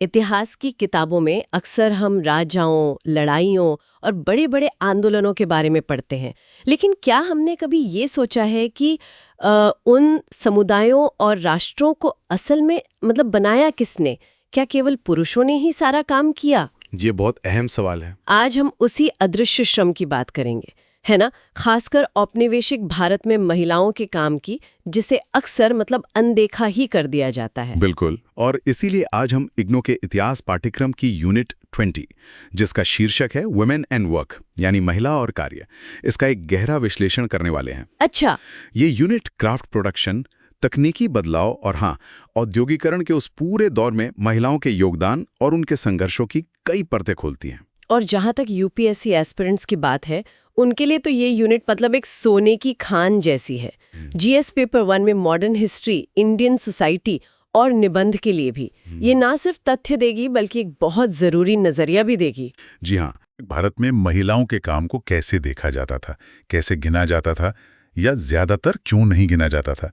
इतिहास की किताबों में अक्सर हम राजाओं, लड़ाइयों और बड़े बड़े आंदोलनों के बारे में पढ़ते हैं, लेकिन क्या हमने कभी ये सोचा है कि उन समुदायों और राष्ट्रों को असल में बनाया किसने? क्या केवल पुरुषों ने ही सारा काम किया? ये बहुत अहम सवाल है। आज हम उसी अदृश्य श्रम की बात करेंगे, है ना? खासकर औपनिवेशिक भारत में महिलाओं के काम की, जिसे अक्सर अनदेखा ही कर दिया जाता है। बिल्कुल, और इसीलिए आज हम इग्नो के इतिहास पाठ्यक्रम की यूनिट 20, जिसका शीर्षक है वुमेन एंड वर्क, यानी महिला और कार्य, इसका एक गहरा विश्लेषण करने वाले हैं। अच्छा। ये यूनिट क्राफ्ट प्रोडक्शन, तकनीकी बदलाव और औद्योगिकरण के उस पूरे दौर में महिलाओं के योगदान और उनके संघर्षों की कई परतें खोलती हैं। और जहां तक यूपीएससी एस्पिरेंट्स की बात है, उनके लिए तो ये यूनिट एक सोने की खान जैसी है। जीएस पेपर 1 में मॉडर्न हिस्ट्री, इंडियन सोसाइटी और निबंध के लिए भी ये ना सिर्फ तथ्य देगी, बल्कि एक बहुत जरूरी नजरिया भी देगी। जी हाँ, भारत में महिलाओं के काम को कैसे देखा जाता था, कैसे गिना जाता था, या ज्यादातर क्यों नहीं गिना जाता था,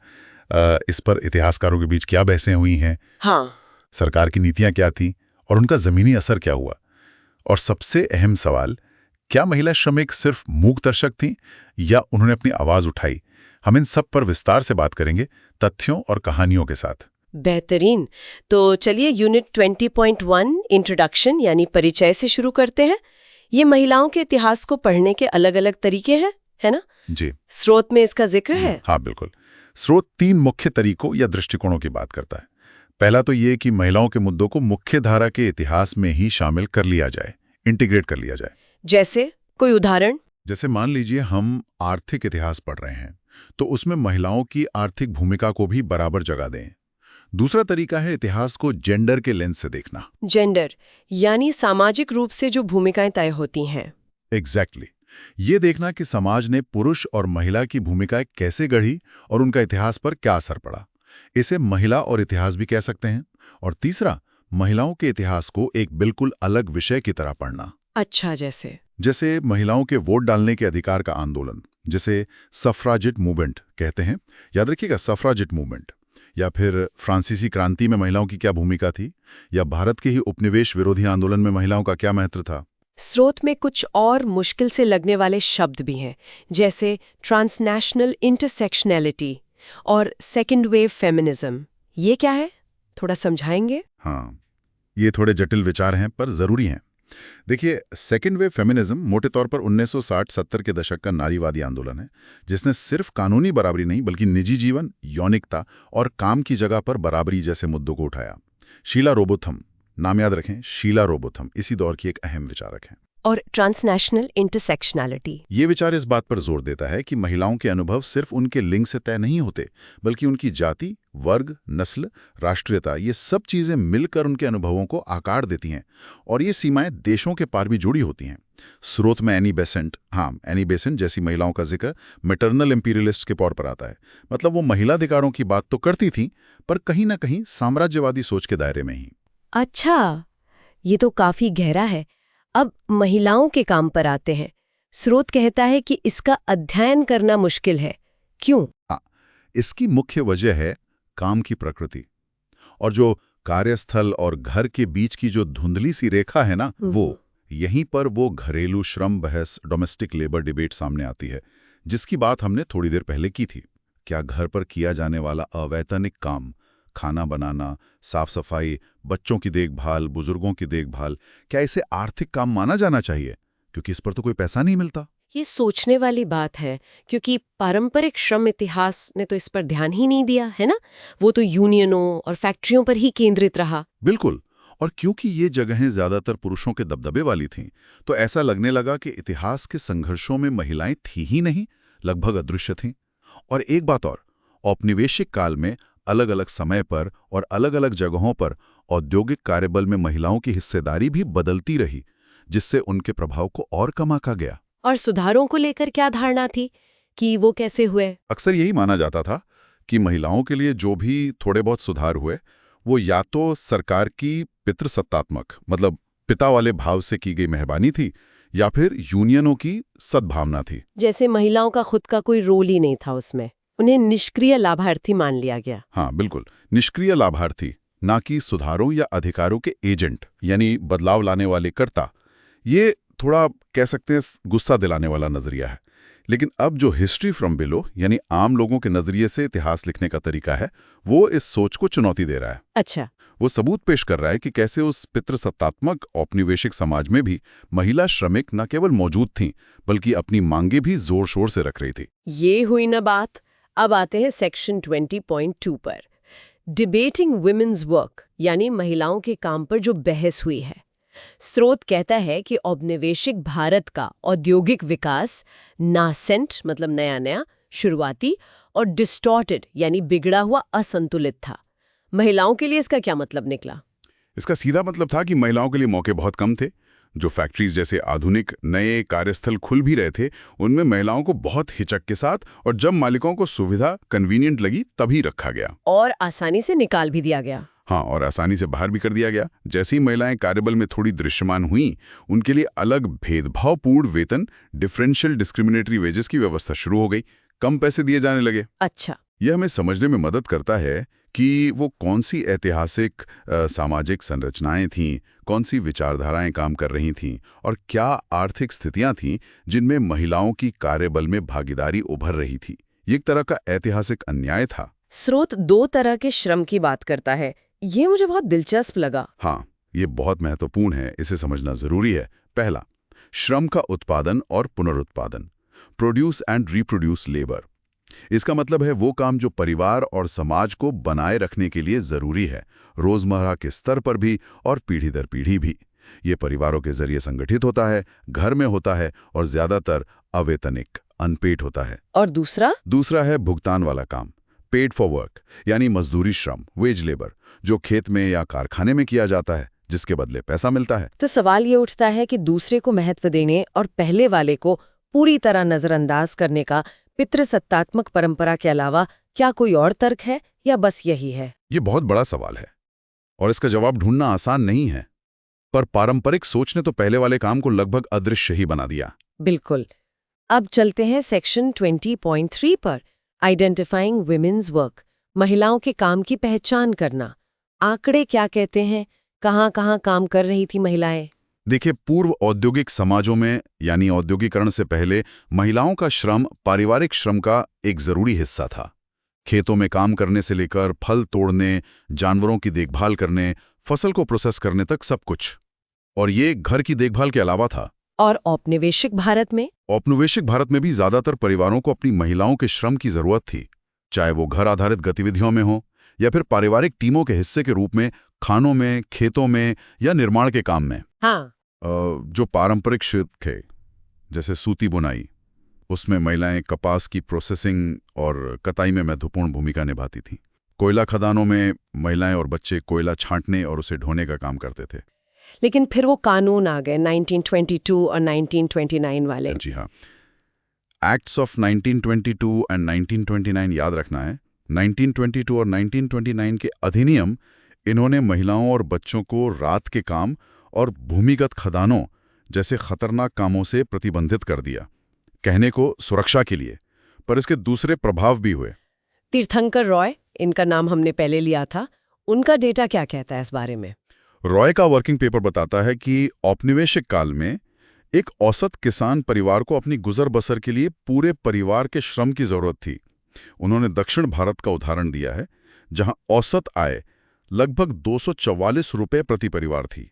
इस पर इतिहासकारों के बीच क्या बहसें हुई हैं, सरकार की नीतियां क्या थीं और उनका जमीनी असर क्या हुआ, और सबसे अहम सवाल, क्या महिला श्रमिक सिर्फ मूक दर्शक थीं या उन्होंने अपनी आवाज उठाई? हम इन सब पर विस्तार से बात करेंगे, तथ्यों और कहानियों के साथ। बेहतरीन। तो चलिए यूनिट 20.1 इंट्रोडक्शन यानी परिचय से शुरू करते हैं। ये महिलाओं के इतिहास को पढ़ने के अलग अलग तरीके हैं, है ना? जी। स्रोत में इसका जिक्र है? हाँ बिल्कुल। स्रोत 3 मुख्य तरीकों या दृष्टिकोणों की बात करता है। पहला तो ये कि महिलाओं के मुद्दों को मुख्य धारा के इतिहास में ही शामिल कर लिया जाए, इंटीग्रेट कर लिया जाए। जैसे कोई उदाहरण? जैसे मान लीजिए हम आर्थिक इतिहास पढ़ रहे हैं, तो उसमें महिलाओं की आर्थिक भूमिका को भी बराबर जगह दें। दूसरा तरीका है इतिहास को जेंडर के लेंस से देखना। जेंडर यानी सामाजिक रूप से जो भूमिकाएं तय होती हैं। एग्जैक्टली। ये देखना कि समाज ने पुरुष और महिला की भूमिकाएं कैसे गढ़ी और उनका इतिहास पर क्या असर पड़ा। इसे महिला और इतिहास भी कह सकते हैं। और तीसरा, महिलाओं के इतिहास को एक बिल्कुल अलग विषय की तरह पढ़ना। अच्छा, जैसे महिलाओं के वोट डालने के अधिकार का आंदोलन, जिसे सफ्राजिट मूवमेंट कहते हैं, याद रखिएगा, सफ्राजिट मूवमेंट। या फिर फ्रांसीसी क्रांति में महिलाओं की क्या भूमिका थी, या भारत के ही उपनिवेश विरोधी आंदोलन में महिलाओं का क्या महत्व था। स्रोत में कुछ और मुश्किल से लगने वाले शब्द भी हैं, जैसे ट्रांसनेशनल इंटरसेक्शनैलिटी और सेकेंड वेव फेमिनिज्म। ये क्या है, थोड़ा समझाएंगे? हाँ, ये थोड़े जटिल विचार हैं पर जरूरी हैं। देखिए, सेकेंड वेव फेमिनिज्म मोटे तौर पर 1960-70 के दशक का नारीवादी आंदोलन है, जिसने सिर्फ कानूनी बराबरी नहीं बल्कि निजी जीवन, यौनिकता और काम की जगह पर बराबरी जैसे मुद्दों को उठाया। शीला रोबोथम, नाम याद रखें, शीला रोबोथम इसी दौर की एक अहम विचारक हैं। और ट्रांसनेशनल इंटरसेक्शनैलिटी, ये विचार इस बात पर जोर देता है कि महिलाओं के अनुभव सिर्फ उनके लिंग से तय नहीं होते, बल्कि उनकी जाति, वर्ग, नस्ल, राष्ट्रीयता, ये सब चीजें मिलकर उनके अनुभवों को आकार देती हैं, और ये सीमाएं देशों के पार भी जुड़ी होती हैं। स्रोत में एनी बेसेंट जैसी महिलाओं का जिक्र मैटरनल इंपीरियलिस्ट के तौर पर आता है। मतलब वो महिला अधिकारों की बात तो करती थीं, पर कहीं ना कहीं साम्राज्यवादी सोच के दायरे में ही। अच्छा, ये तो काफी गहरा है। अब महिलाओं के काम पर आते हैं। स्रोत कहता है कि इसका अध्ययन करना मुश्किल है। क्यों? इसकी मुख्य वजह है काम की प्रकृति, और जो कार्यस्थल और घर के बीच की जो धुंधली सी रेखा है ना, वो यहीं पर वो घरेलू श्रम बहस, डोमेस्टिक लेबर डिबेट सामने आती है, जिसकी बात हमने थोड़ी देर पहले की थी। क्या घर पर किया जाने वाला अवैतनिक काम, खाना बनाना, साफ सफाई, बच्चों की देखभाल, बुजुर्गों की देखभाल, क्या इसे आर्थिक काम माना जाना चाहिए, क्योंकि इस पर तो कोई पैसा नहीं मिलता? ये सोचने वाली बात है, क्योंकि पारंपरिक श्रम इतिहास ने तो इस पर ध्यान ही नहीं दिया, है ना? वो तो यूनियनों और फैक्ट्रियों पर ही केंद्रित रहा। बिल्कुल। और क्योंकि ये जगहें ज्यादातर पुरुषों के दबदबे वाली थीं, तो ऐसा लगने लगा कि इतिहास के संघर्षों में महिलाएं थी ही नहीं, लगभग अदृश्य थीं। और एक बात और, औपनिवेशिक काल में अलग अलग समय पर और अलग अलग जगहों पर औद्योगिक कार्यबल में महिलाओं की हिस्सेदारी भी बदलती रही, जिससे उनके प्रभाव को और कम आंका गया। और सुधारों को लेकर क्या धारणा थी कि वो कैसे हुए? अक्सर यही माना जाता था कि महिलाओं के लिए जो भी थोड़े बहुत सुधार हुए, वो या तो सरकार की पितृसत्तात्मक, मतलब पिता वाले भाव से की गई मेहरबानी थी, या फिर यूनियनों की सद्भावना थी। जैसे महिलाओं का खुद का कोई रोल ही नहीं था उसमें, उन्हें निष्क्रिय लाभार्थी मान लिया गया। हाँ बिल्कुल, निष्क्रिय लाभार्थी, ना कि सुधारों या अधिकारों के एजेंट यानी बदलाव लाने वाले कर्ता। ये थोड़ा कह सकते हैं गुस्सा दिलाने वाला नजरिया है। लेकिन अब जो हिस्ट्री फ्रॉम बिलो यानी आम लोगों के नजरिए से इतिहास लिखने का तरीका है, वो इस सोच को चुनौती दे रहा है। अच्छा। वो सबूत पेश कर रहा है कि कैसे उस पितृसत्तात्मक औपनिवेशिक समाज में भी महिला श्रमिक न केवल मौजूद थीं, बल्कि अपनी मांगे भी जोर शोर से रख रही थी। ये हुई ना बात। अब आते हैं सेक्शन 20.2 पर, डिबेटिंग वुमेन्स वर्क यानी महिलाओं के काम पर जो बहस हुई है। स्रोत कहता है कि औपनिवेशिक भारत का औद्योगिक विकास नासेंट मतलब नया नया, शुरुआती, और डिस्टॉर्टेड यानी बिगड़ा हुआ, असंतुलित था। महिलाओं के लिए इसका क्या मतलब निकला? इसका सीधा मतलब था कि महिलाओं के लिए मौके बहुत कम थे। जो फैक्ट्रीज जैसे आधुनिक नए कार्यस्थल खुल भी रहे थे, उनमें महिलाओं को बहुत हिचक के साथ, और जब मालिकों को सुविधा कन्वीनियंट लगी तभी रखा गया, और आसानी से निकाल भी दिया गया। हाँ, और आसानी से बाहर भी कर दिया गया। जैसे ही महिलाएं कार्यबल में थोड़ी दृश्यमान हुई, उनके लिए अलग भेदभावपूर्ण वेतन, डिफरेंशियल डिस्क्रिमिनेटरी वेजेस की व्यवस्था शुरू हो गई। कम पैसे दिए जाने लगे। अच्छा। यह हमें समझने में मदद करता है कि वो कौन सी ऐतिहासिक सामाजिक संरचनाएं थीं, कौन सी विचारधाराएं काम कर रही थीं, और क्या आर्थिक स्थितियां थीं जिनमें महिलाओं की कार्यबल में भागीदारी उभर रही थी। ये एक तरह का ऐतिहासिक अन्याय था। स्रोत 2 तरह के श्रम की बात करता है। ये मुझे बहुत दिलचस्प लगा। हाँ, ये बहुत महत्वपूर्ण है, इसे समझना जरूरी है। पहला, श्रम का उत्पादन और पुनरुत्पादन, प्रोड्यूस एंड रिप्रोड्यूस लेबर। इसका मतलब है वो काम जो परिवार और समाज को बनाए रखने के लिए जरूरी है, रोजमर्रा के स्तर पर भी और पीढ़ी दर पीढ़ी भी। ये परिवारों के जरिए संगठित होता है, घर में होता है, और ज्यादातर अवेतनिक, अनपेड होता है। और दूसरा है भुगतान वाला काम, पेड फॉर वर्क, यानी मजदूरी श्रम, वेज लेबर, जो खेत में या कारखाने में किया जाता है, जिसके बदले पैसा मिलता है। तो सवाल ये उठता है कि दूसरे को महत्व देने और पहले वाले को पूरी तरह नजरअंदाज करने का पितृसत्तात्मक परंपरा के अलावा क्या कोई और तर्क है, या बस यही है? ये बहुत बड़ा सवाल है और इसका जवाब ढूंढना आसान नहीं है। पर पारंपरिक सोच ने तो पहले वाले काम को लगभग अदृश्य ही बना दिया। बिल्कुल। अब चलते हैं सेक्शन 20.3 पर, आइडेंटिफाइंग वुमेन्स वर्क, महिलाओं के काम की पहचान करना। आंकड़े क्या कहते हैं? कहाँ-कहाँ काम कर रही थी महिलाएं? देखिए, पूर्व औद्योगिक समाजों में यानी औद्योगिकरण से पहले महिलाओं का श्रम पारिवारिक श्रम का एक जरूरी हिस्सा था। खेतों में काम करने से लेकर फल तोड़ने, जानवरों की देखभाल करने, फसल को प्रोसेस करने तक सब कुछ। और ये घर की देखभाल के अलावा था। और औपनिवेशिक भारत में? औपनिवेशिक भारत में भी ज्यादातर परिवारों को अपनी महिलाओं के श्रम की जरूरत थी, चाहे वो घर आधारित गतिविधियों में हो या फिर पारिवारिक टीमों के हिस्से के रूप में खानों में, खेतों में या निर्माण के काम में। हाँ। जो पारंपरिक क्षेत्र थे, जैसे सूती बुनाई, उसमें महिलाएं कपास की प्रोसेसिंग और कताई में महत्वपूर्ण भूमिका निभाती थीं। कोयला खदानों में महिलाएं और बच्चे कोयला छांटने और उसे ढोने का काम करते थे। लेकिन फिर वो कानून आ गए 1922 और 1929 वाले। जी हाँ, एक्ट्स ऑफ 1922 एंड 1929 याद रखना है। 1922 और 1929 के अधिनियम, इन्होंने महिलाओं और बच्चों को रात के काम और भूमिगत खदानों जैसे खतरनाक कामों से प्रतिबंधित कर दिया, कहने को सुरक्षा के लिए। पर इसके दूसरे प्रभाव भी हुए। तीर्थंकर रॉय, इनका नाम हमने पहले लिया था, उनका डेटा क्या कहता है इस बारे में? रॉय का वर्किंग पेपर बताता है कि औपनिवेशिक काल में एक औसत किसान परिवार को अपनी गुजर बसर के लिए पूरे परिवार के श्रम की जरूरत थी। उन्होंने दक्षिण भारत का उदाहरण दिया है, जहां औसत आय लगभग 244 रुपए प्रति परिवार थी,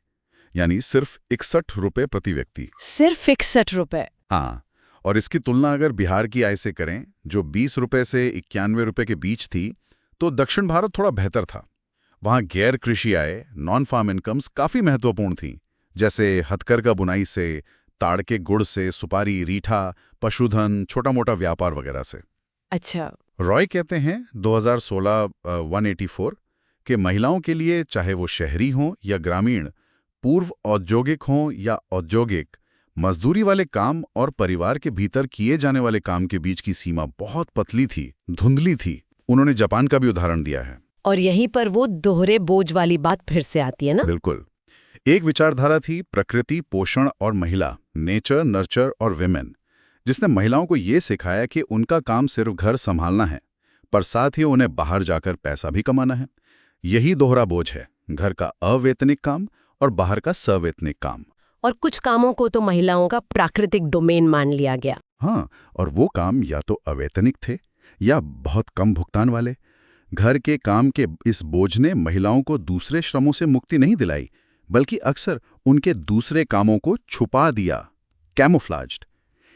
यानी सिर्फ 61 रुपए प्रति व्यक्ति। सिर्फ 61 रुपए? हाँ, और इसकी तुलना अगर बिहार की आय से करें, जो 20 रुपए से 91 रुपए के बीच थी, तो दक्षिण भारत थोड़ा बेहतर था। वहाँ गैर कृषि आय, नॉन फार्म इनकम्स काफी महत्वपूर्ण थीं, जैसे हथकरघा बुनाई से, ताड़ के गुड़ से, सुपारी, रीठा, पशुधन, छोटा मोटा व्यापार वगैरह से। अच्छा। रॉय कहते हैं 2016 184 कि महिलाओं के लिए, चाहे वो शहरी हों या ग्रामीण, पूर्व औद्योगिक हों या औद्योगिक, मजदूरी वाले काम और परिवार के भीतर किए जाने वाले काम के बीच की सीमा बहुत पतली थी, धुंधली थी। उन्होंने जापान का भी उदाहरण दिया है। और यहीं पर वो दोहरे बोझ वाली बात फिर से आती है ना? बिल्कुल। एक विचारधारा थी प्रकृति, पोषण और महिला, नेचर, नर्चर और विमेन, जिसने महिलाओं को ये सिखाया कि उनका काम सिर्फ घर संभालना है, पर साथ ही उन्हें बाहर जाकर पैसा भी कमाना है। यही दोहरा बोझ है, घर का अवैतनिक काम और बाहर का सवैतनिक काम। और कुछ कामों को तो महिलाओं का प्राकृतिक डोमेन मान लिया गया। हाँ, और वो काम या तो अवैतनिक थे या बहुत कम भुगतान वाले। घर के काम के इस बोझ ने महिलाओं को दूसरे श्रमों से मुक्ति नहीं दिलाई, बल्कि अक्सर उनके दूसरे कामों को छुपा दिया, कैमोफ्लाज्ड।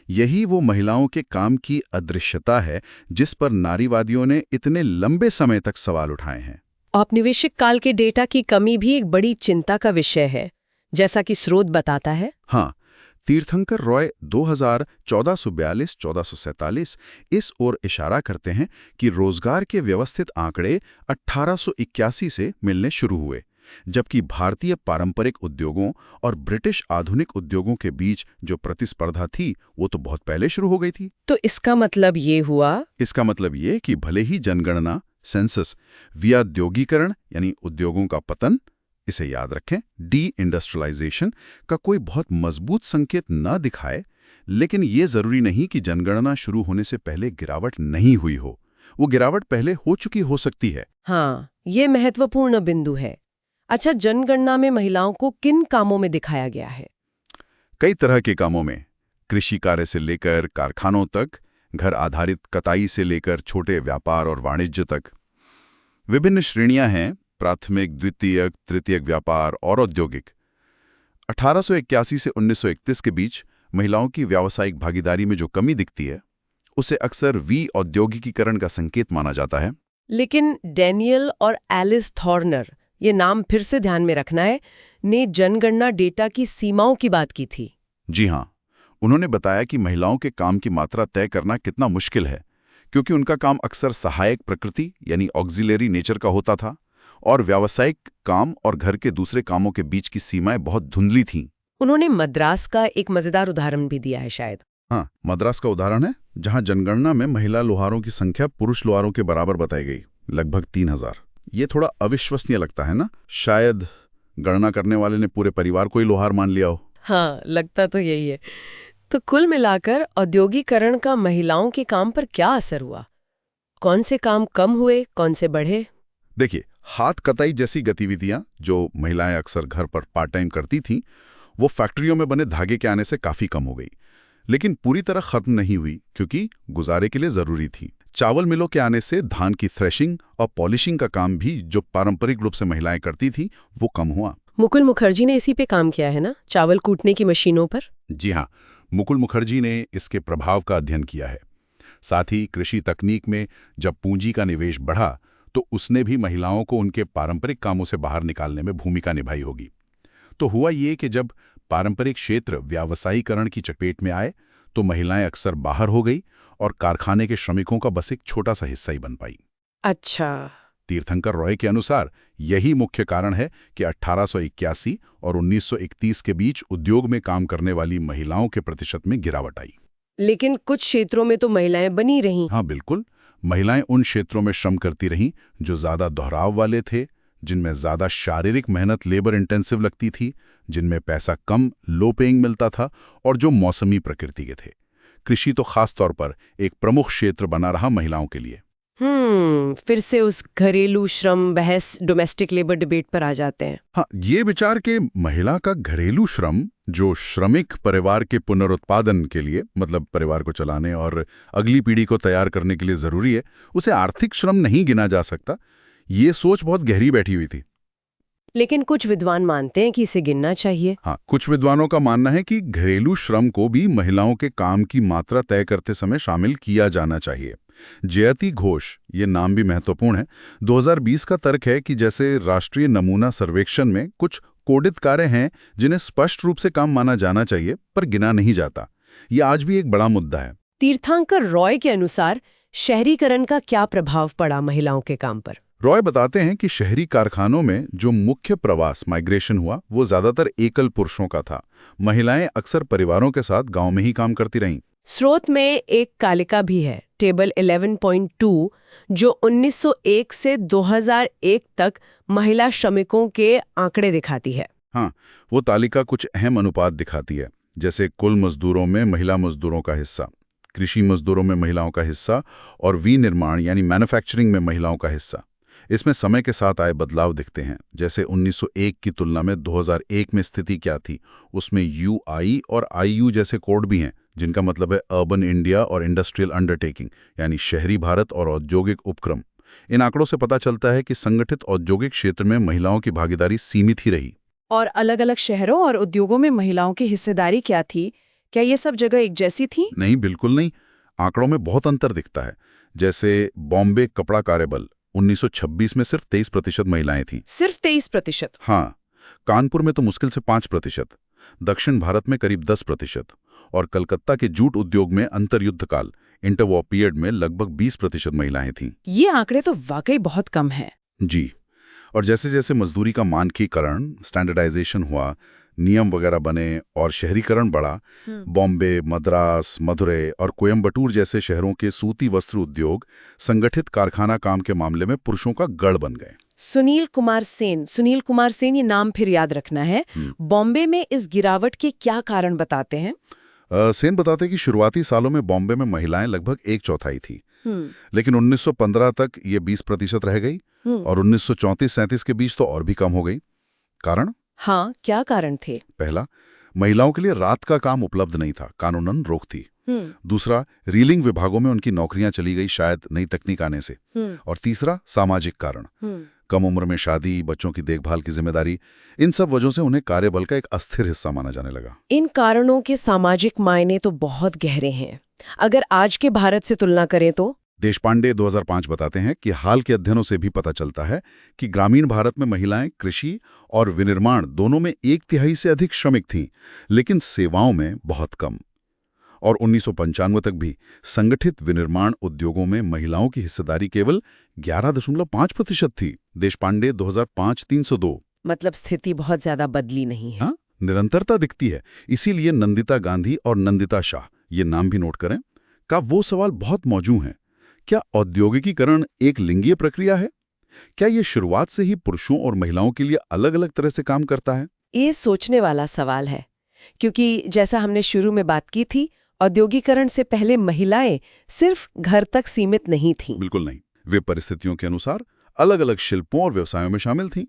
यही वो महिलाओं के काम की अदृश्यता है जिस पर नारीवादियों ने इतने लंबे समय तक सवाल उठाए हैं। औपनिवेशिक काल के डेटा की कमी भी एक बड़ी चिंता का विषय है, जैसा कि स्रोत बताता है। हाँ, तीर्थंकर रॉय 1442-1447 इस ओर इशारा करते हैं कि रोजगार के व्यवस्थित आंकड़े 1881 से मिलने शुरू हुए, जबकि भारतीय पारंपरिक उद्योगों और ब्रिटिश आधुनिक उद्योगों के बीच जो प्रतिस्पर्धा थी वो तो बहुत पहले शुरू हो गई थी। तो इसका मतलब ये हुआ? इसका मतलब ये कि भले ही जनगणना सेंसस व्याद्योगीकरण यानी उद्योगों का पतन, इसे याद रखें, डी इंडस्ट्रियलाइजेशन का कोई बहुत मजबूत संकेत न दिखाए, लेकिन ये जरूरी नहीं कि जनगणना शुरू होने से पहले गिरावट नहीं हुई हो। वो गिरावट पहले हो चुकी हो सकती है। हाँ, ये महत्वपूर्ण बिंदु है। अच्छा, जनगणना में महिलाओं को किन कामों में दिखाया गया है? कई तरह के कामों में, कृषि कार्य से लेकर कारखानों तक, घर आधारित कताई से लेकर छोटे व्यापार और वाणिज्य तक। विभिन्न श्रेणियां हैं, प्राथमिक, द्वितीयक, तृतीयक व्यापार और औद्योगिक। 1881 से 1931 के बीच महिलाओं की व्यावसायिक भागीदारी में जो कमी दिखती है, उसे अक्सर औद्योगिकीकरण का संकेत माना जाता है। लेकिन डैनियल और एलिस थॉर्नर, ये नाम फिर से ध्यान में रखना है, ने जनगणना डेटा की सीमाओं की बात की थी। जी हाँ, उन्होंने बताया कि महिलाओं के काम की मात्रा तय करना कितना मुश्किल है, क्योंकि उनका काम अक्सर सहायक प्रकृति यानी ऑक्सिलरी नेचर का होता था, और व्यावसायिक काम और घर के दूसरे कामों के बीच की सीमाएं बहुत धुंधली थीं। उन्होंने मद्रास का एक मजेदार उदाहरण भी दिया है शायद। हाँ, मद्रास का उदाहरण है, जहां जनगणना में महिला लोहारों की संख्या पुरुष लोहारों के बराबर बताई गई, लगभग 3000। ये थोड़ा अविश्वसनीय लगता है ना? शायद गणना करने वाले ने पूरे परिवार को ही लोहार मान लिया हो। हाँ, लगता तो यही है। तो कुल मिलाकर औद्योगिकरण का महिलाओं के काम पर क्या असर हुआ? कौन से काम कम हुए, कौन से बढ़े? देखिए, हाथ कताई जैसी गतिविधियां जो महिलाएं अक्सर घर पर पार्ट टाइम करती थीं, वो फैक्ट्रियों में बने धागे के आने से काफी कम हो गई, लेकिन पूरी तरह खत्म नहीं हुई, क्योंकि गुजारे के लिए जरूरी थी। चावल मिलों के आने से धान की थ्रेशिंग और पॉलिशिंग का काम भी जो पारंपरिक रूप से महिलाएं करती थी वो कम हुआ। मुकुल मुखर्जी ने इसी पे काम किया है ना, चावल कूटने की मशीनों पर? जी हाँ, मुकुल मुखर्जी ने इसके प्रभाव का अध्ययन किया है। साथ ही कृषि तकनीक में जब पूंजी का निवेश बढ़ा तो उसने भी महिलाओं को उनके पारंपरिक कामों से बाहर निकालने में भूमिका निभाई होगी। तो हुआ ये कि जब पारंपरिक क्षेत्र व्यावसायीकरण की चपेट में आए तो महिलाएं अक्सर बाहर हो गई और कारखाने के श्रमिकों का बस एक छोटा सा हिस्सा ही बन पाई। अच्छा। तीर्थंकर रॉय के अनुसार यही मुख्य कारण है कि 1881 और 1931 के बीच उद्योग में काम करने वाली महिलाओं के प्रतिशत में गिरावट आई। लेकिन कुछ क्षेत्रों में तो महिलाएं बनी रहीं। हाँ बिल्कुल, महिलाएं उन क्षेत्रों में श्रम करती रहीं जो ज्यादा दोहराव वाले थे, जिनमें ज्यादा शारीरिक मेहनत लेबर इंटेंसिव लगती थी, जिनमें पैसा कम लो पेइंग मिलता था और जो मौसमी प्रकृति के थे। कृषि तो खास तौर पर एक प्रमुख क्षेत्र बना रहा महिलाओं के लिए। फिर से उस घरेलू श्रम बहस, डोमेस्टिक लेबर डिबेट पर आ जाते हैं। हाँ, ये विचार के महिला का घरेलू श्रम जो श्रमिक परिवार के पुनरुत्पादन के लिए, मतलब परिवार को चलाने और अगली पीढ़ी को तैयार करने के लिए जरूरी है, उसे आर्थिक श्रम नहीं गिना जा सकता। ये सोच बहुत गहरी बैठी हुई थी। लेकिन कुछ विद्वान मानते हैं कि इसे गिनना चाहिए। हाँ, कुछ विद्वानों का मानना है कि घरेलू श्रम को भी महिलाओं के काम की मात्रा तय करते समय शामिल किया जाना चाहिए। जयति घोष, ये नाम भी महत्वपूर्ण है, 2020 का तर्क है कि जैसे राष्ट्रीय नमूना सर्वेक्षण में कुछ कोडित कार्य हैं जिन्हें स्पष्ट रूप से काम माना जाना चाहिए पर गिना नहीं जाता। ये आज भी एक बड़ा मुद्दा है। तीर्थंकर रॉय के अनुसार शहरीकरण का क्या प्रभाव पड़ा महिलाओं के काम पर? रॉय बताते हैं कि शहरी कारखानों में जो मुख्य प्रवास माइग्रेशन हुआ वो ज्यादातर एकल पुरुषों का था। महिलाएं अक्सर परिवारों के साथ गांव में ही काम करती रहीं। स्रोत में एक तालिका भी है, टेबल 11.2, जो 1901 से 2001 तक महिला श्रमिकों के आंकड़े दिखाती है। हाँ, वो तालिका कुछ अहम अनुपात दिखाती है, जैसे कुल मजदूरों में महिला मजदूरों का हिस्सा, कृषि मजदूरों में महिलाओं का हिस्सा और विनिर्माण यानी मैन्युफैक्चरिंग में महिलाओं का हिस्सा। इसमें समय के साथ आए बदलाव दिखते हैं। जैसे 1901 की तुलना में 2001 में स्थिति क्या थी, उसमें UI और IU जैसे कोड भी हैं, जिनका मतलब है अर्बन इंडिया और इंडस्ट्रियल अंडरटेकिंग, यानी शहरी भारत और औद्योगिक उपक्रम। इन आंकड़ों से पता चलता है कि संगठित औद्योगिक क्षेत्र में महिलाओं की भागीदारी सीमित ही रही। और अलग अलग शहरों और उद्योगों में महिलाओं की हिस्सेदारी क्या थी? क्या ये सब जगह एक जैसी थी? नहीं, बिल्कुल नहीं। आंकड़ों में बहुत अंतर दिखता है। जैसे बॉम्बे कपड़ा कार्यबल 1926 में सिर्फ 23% महिलाएं थीं। सिर्फ 23%? हाँ, कानपुर में तो मुश्किल से 5%, दक्षिण भारत में करीब 10%, और कलकत्ता के जूट उद्योग में अंतर्युद्ध काल इंटरवॉर पीरियड में लगभग 20% महिलाएं थीं। ये आंकड़े तो वाकई बहुत कम हैं। जी, और जैसे जैसे मजदूरी का मानकीकरण, स्टैंडर्डाइजेशन हुआ, नियम वगैरह बने और शहरीकरण बढ़ा, बॉम्बे, मद्रास, मदुरै और कोयम्बटूर जैसे शहरों के सूती वस्त्र उद्योग संगठित कारखाना काम के मामले में पुरुषों का गढ़ बन गए। सुनील कुमार सेन, ये नाम फिर याद रखना है। बॉम्बे में इस गिरावट के क्या कारण बताते हैं? सेन बताते कि शुरुआती सालों में बॉम्बे में महिलाएं लगभग 1/4 थी, लेकिन 1915 तक ये 20% रह गई और 1934-37 के बीच तो और भी कम हो गई। कारण? हाँ, क्या कारण थे? पहला, महिलाओं के लिए रात का काम उपलब्ध नहीं था, कानूनन रोक थी। दूसरा, रीलिंग विभागों में उनकी नौकरियां चली गई, शायद नई तकनीक आने से। और तीसरा, सामाजिक कारण, कम उम्र में शादी, बच्चों की देखभाल की जिम्मेदारी, इन सब वजहों से उन्हें कार्यबल का एक अस्थिर हिस्सा माना जाने लगा। इन कारणों के सामाजिक मायने तो बहुत गहरे हैं। अगर आज के भारत से तुलना करें तो? देशपांडे 2005 बताते हैं कि हाल के अध्ययनों से भी पता चलता है कि ग्रामीण भारत में महिलाएं कृषि और विनिर्माण दोनों में 1/3 से अधिक श्रमिक थीं, लेकिन सेवाओं में बहुत कम। और 1995 तक भी संगठित विनिर्माण उद्योगों में महिलाओं की हिस्सेदारी केवल 11.5% थी। देशपांडे 2005 302। मतलब स्थिति बहुत ज्यादा बदली नहीं है। हाँ, निरंतरता दिखती है। इसीलिए नंदिता गांधी और नंदिता शाह, ये नाम भी नोट करें, का वो सवाल बहुत मौजूद है। क्या औद्योगिकीकरण एक लिंगीय प्रक्रिया है? क्या ये शुरुआत से ही पुरुषों और महिलाओं के लिए अलग अलग तरह से काम करता है? ये सोचने वाला सवाल है, क्योंकि जैसा हमने शुरू में बात की थी, औद्योगिकरण से पहले महिलाएं सिर्फ घर तक सीमित नहीं थीं। बिल्कुल नहीं, वे परिस्थितियों के अनुसार अलग अलग शिल्पों और व्यवसायों में शामिल थीं।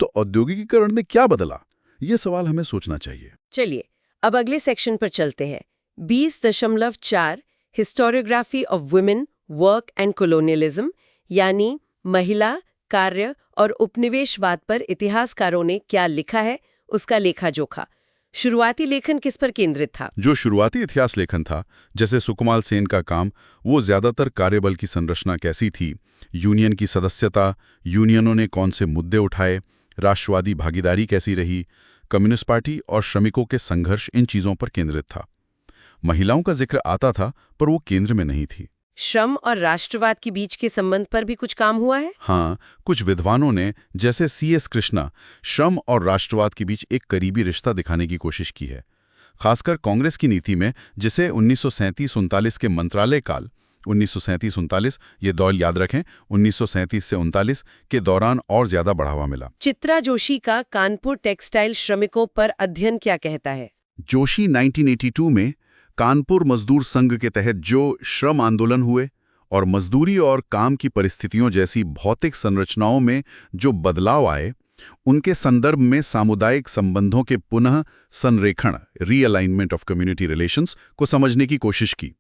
तो औद्योगिकीकरण ने क्या बदला, ये सवाल हमें सोचना चाहिए। चलिए अब अगले सेक्शन पर चलते हैं। 20.4 historiography of women, work and colonialism, यानी महिला, कार्य और उपनिवेशवाद पर इतिहासकारों ने क्या लिखा है, उसका लेखा जोखा। शुरुआती लेखन किस पर केंद्रित था? जो शुरुआती इतिहास लेखन था, जैसे सुकुमाल सेन का काम, वो ज्यादातर कार्यबल की संरचना कैसी थी, यूनियन की सदस्यता, यूनियनों ने कौन से मुद्दे उठाए, राष्ट्रवादी भागीदारी कैसी रही, कम्युनिस्ट पार्टी और श्रमिकों के संघर्ष, इन चीजों पर केंद्रित था। महिलाओं का जिक्र आता था, पर वो केंद्र में नहीं थी। श्रम और राष्ट्रवाद के बीच के संबंध पर भी कुछ काम हुआ है? हाँ, कुछ विद्वानों ने, जैसे CS कृष्णा, श्रम और राष्ट्रवाद के बीच एक करीबी रिश्ता दिखाने की कोशिश की है। खासकर कांग्रेस की नीति में, जिसे 1937-39 के मंत्रालय काल, 1937-39 ये दौर याद रखें, 1937 से 39 के दौरान और ज्यादा बढ़ावा मिला। चित्रा जोशी का कानपुर टेक्सटाइल श्रमिकों पर अध्ययन क्या कहता है? जोशी 1982 में कानपुर मजदूर संघ के तहत जो श्रम आंदोलन हुए और मजदूरी और काम की परिस्थितियों जैसी भौतिक संरचनाओं में जो बदलाव आए, उनके संदर्भ में सामुदायिक संबंधों के पुनः संरेखण, रीअलाइनमेंट ऑफ कम्युनिटी रिलेशंस को समझने की कोशिश की।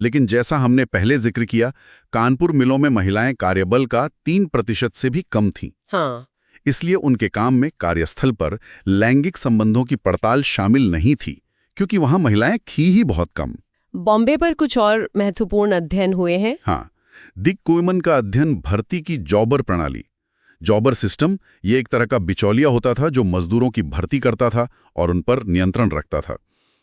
लेकिन जैसा हमने पहले जिक्र किया, कानपुर मिलों में महिलाएं कार्यबल का 3% से भी कम थीं। हाँ, इसलिए उनके काम में कार्यस्थल पर लैंगिक संबंधों की पड़ताल शामिल नहीं थी, क्योंकि वहां महिलाएं थी ही बहुत कम। बॉम्बे पर कुछ और महत्वपूर्ण अध्ययन हुए हैं? हाँ, दिक कोयमन का अध्ययन भर्ती की जॉबर प्रणाली, जॉबर सिस्टम, ये एक तरह का बिचौलिया होता था जो मजदूरों की भर्ती करता था और उन पर नियंत्रण रखता था,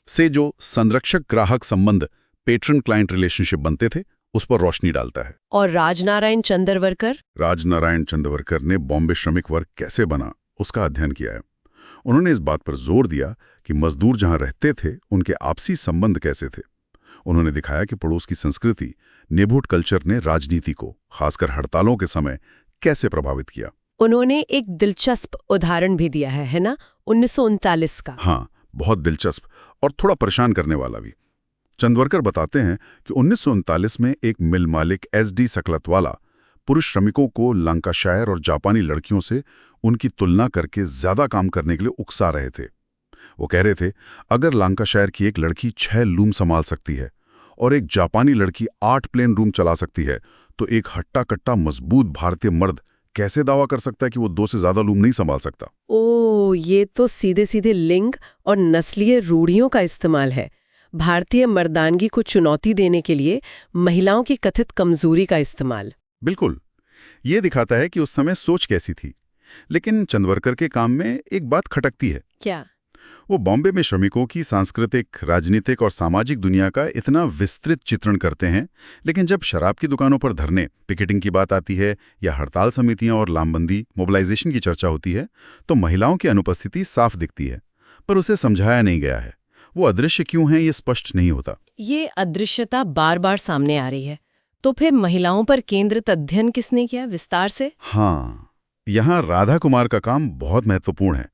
से जो संरक्षक ग्राहक संबंध, पेट्रन क्लाइंट रिलेशनशिप बनते थे, उस पर रोशनी डालता है। और राजनारायण चंद्रवरकर ने बॉम्बे श्रमिक वर्ग कैसे बना, उसका अध्ययन किया है। उन्होंने इस बात पर जोर दिया कि मजदूर जहां रहते थे, उनके आपसी संबंध कैसे थे। उन्होंने दिखाया कि पड़ोस की संस्कृति, नेबरहुड कल्चर ने राजनीति को, खासकर हड़तालों के समय, कैसे प्रभावित किया। उन्होंने एक दिलचस्प उदाहरण भी दिया है ना, 1939 का। हाँ, बहुत दिलचस्प और थोड़ा परेशान करने वाला भी। चंद्रवरकर बताते हैं कि 1939 में एक मिल मालिक SD सकलतवाला पुरुष श्रमिकों को लंकाशायर और जापानी लड़कियों से उनकी तुलना करके ज्यादा काम करने के लिए उकसा रहे थे। वो कह रहे थे, अगर लंकाशायर की एक लड़की 6 लूम संभाल सकती है और एक जापानी लड़की 8 प्लेन रूम चला सकती है, तो एक हट्टा-कट्टा मजबूत भारतीय मर्द कैसे दावा कर सकता है कि वो 2 से ज्यादा लूम नहीं संभाल सकता। ओ, ये तो सीधे सीधे लिंग और नस्लीय रूढ़ियों का इस्तेमाल है। भारतीय मर्दानगी को चुनौती देने के लिए महिलाओं की कथित कमजोरी का इस्तेमाल। बिल्कुल, ये दिखाता है कि उस समय सोच कैसी थी। लेकिन चंदवरकर के काम में एक बात खटकती है। क्या? वो बॉम्बे में श्रमिकों की सांस्कृतिक, राजनीतिक और सामाजिक दुनिया का इतना विस्तृत चित्रण करते हैं, लेकिन जब शराब की दुकानों पर धरने, पिकेटिंग की बात आती है या हड़ताल समितियां और लामबंदी, मोबिलाइजेशन की चर्चा होती है, तो महिलाओं की अनुपस्थिति साफ दिखती है, पर उसे समझाया नहीं गया है। वो अदृश्य क्यों है, ये स्पष्ट नहीं होता। ये अदृश्यता बार बार सामने आ रही है। तो फिर महिलाओं पर केंद्रित अध्ययन किसने किया विस्तार से? हाँ, यहाँ राधा कुमार का काम बहुत महत्वपूर्ण है।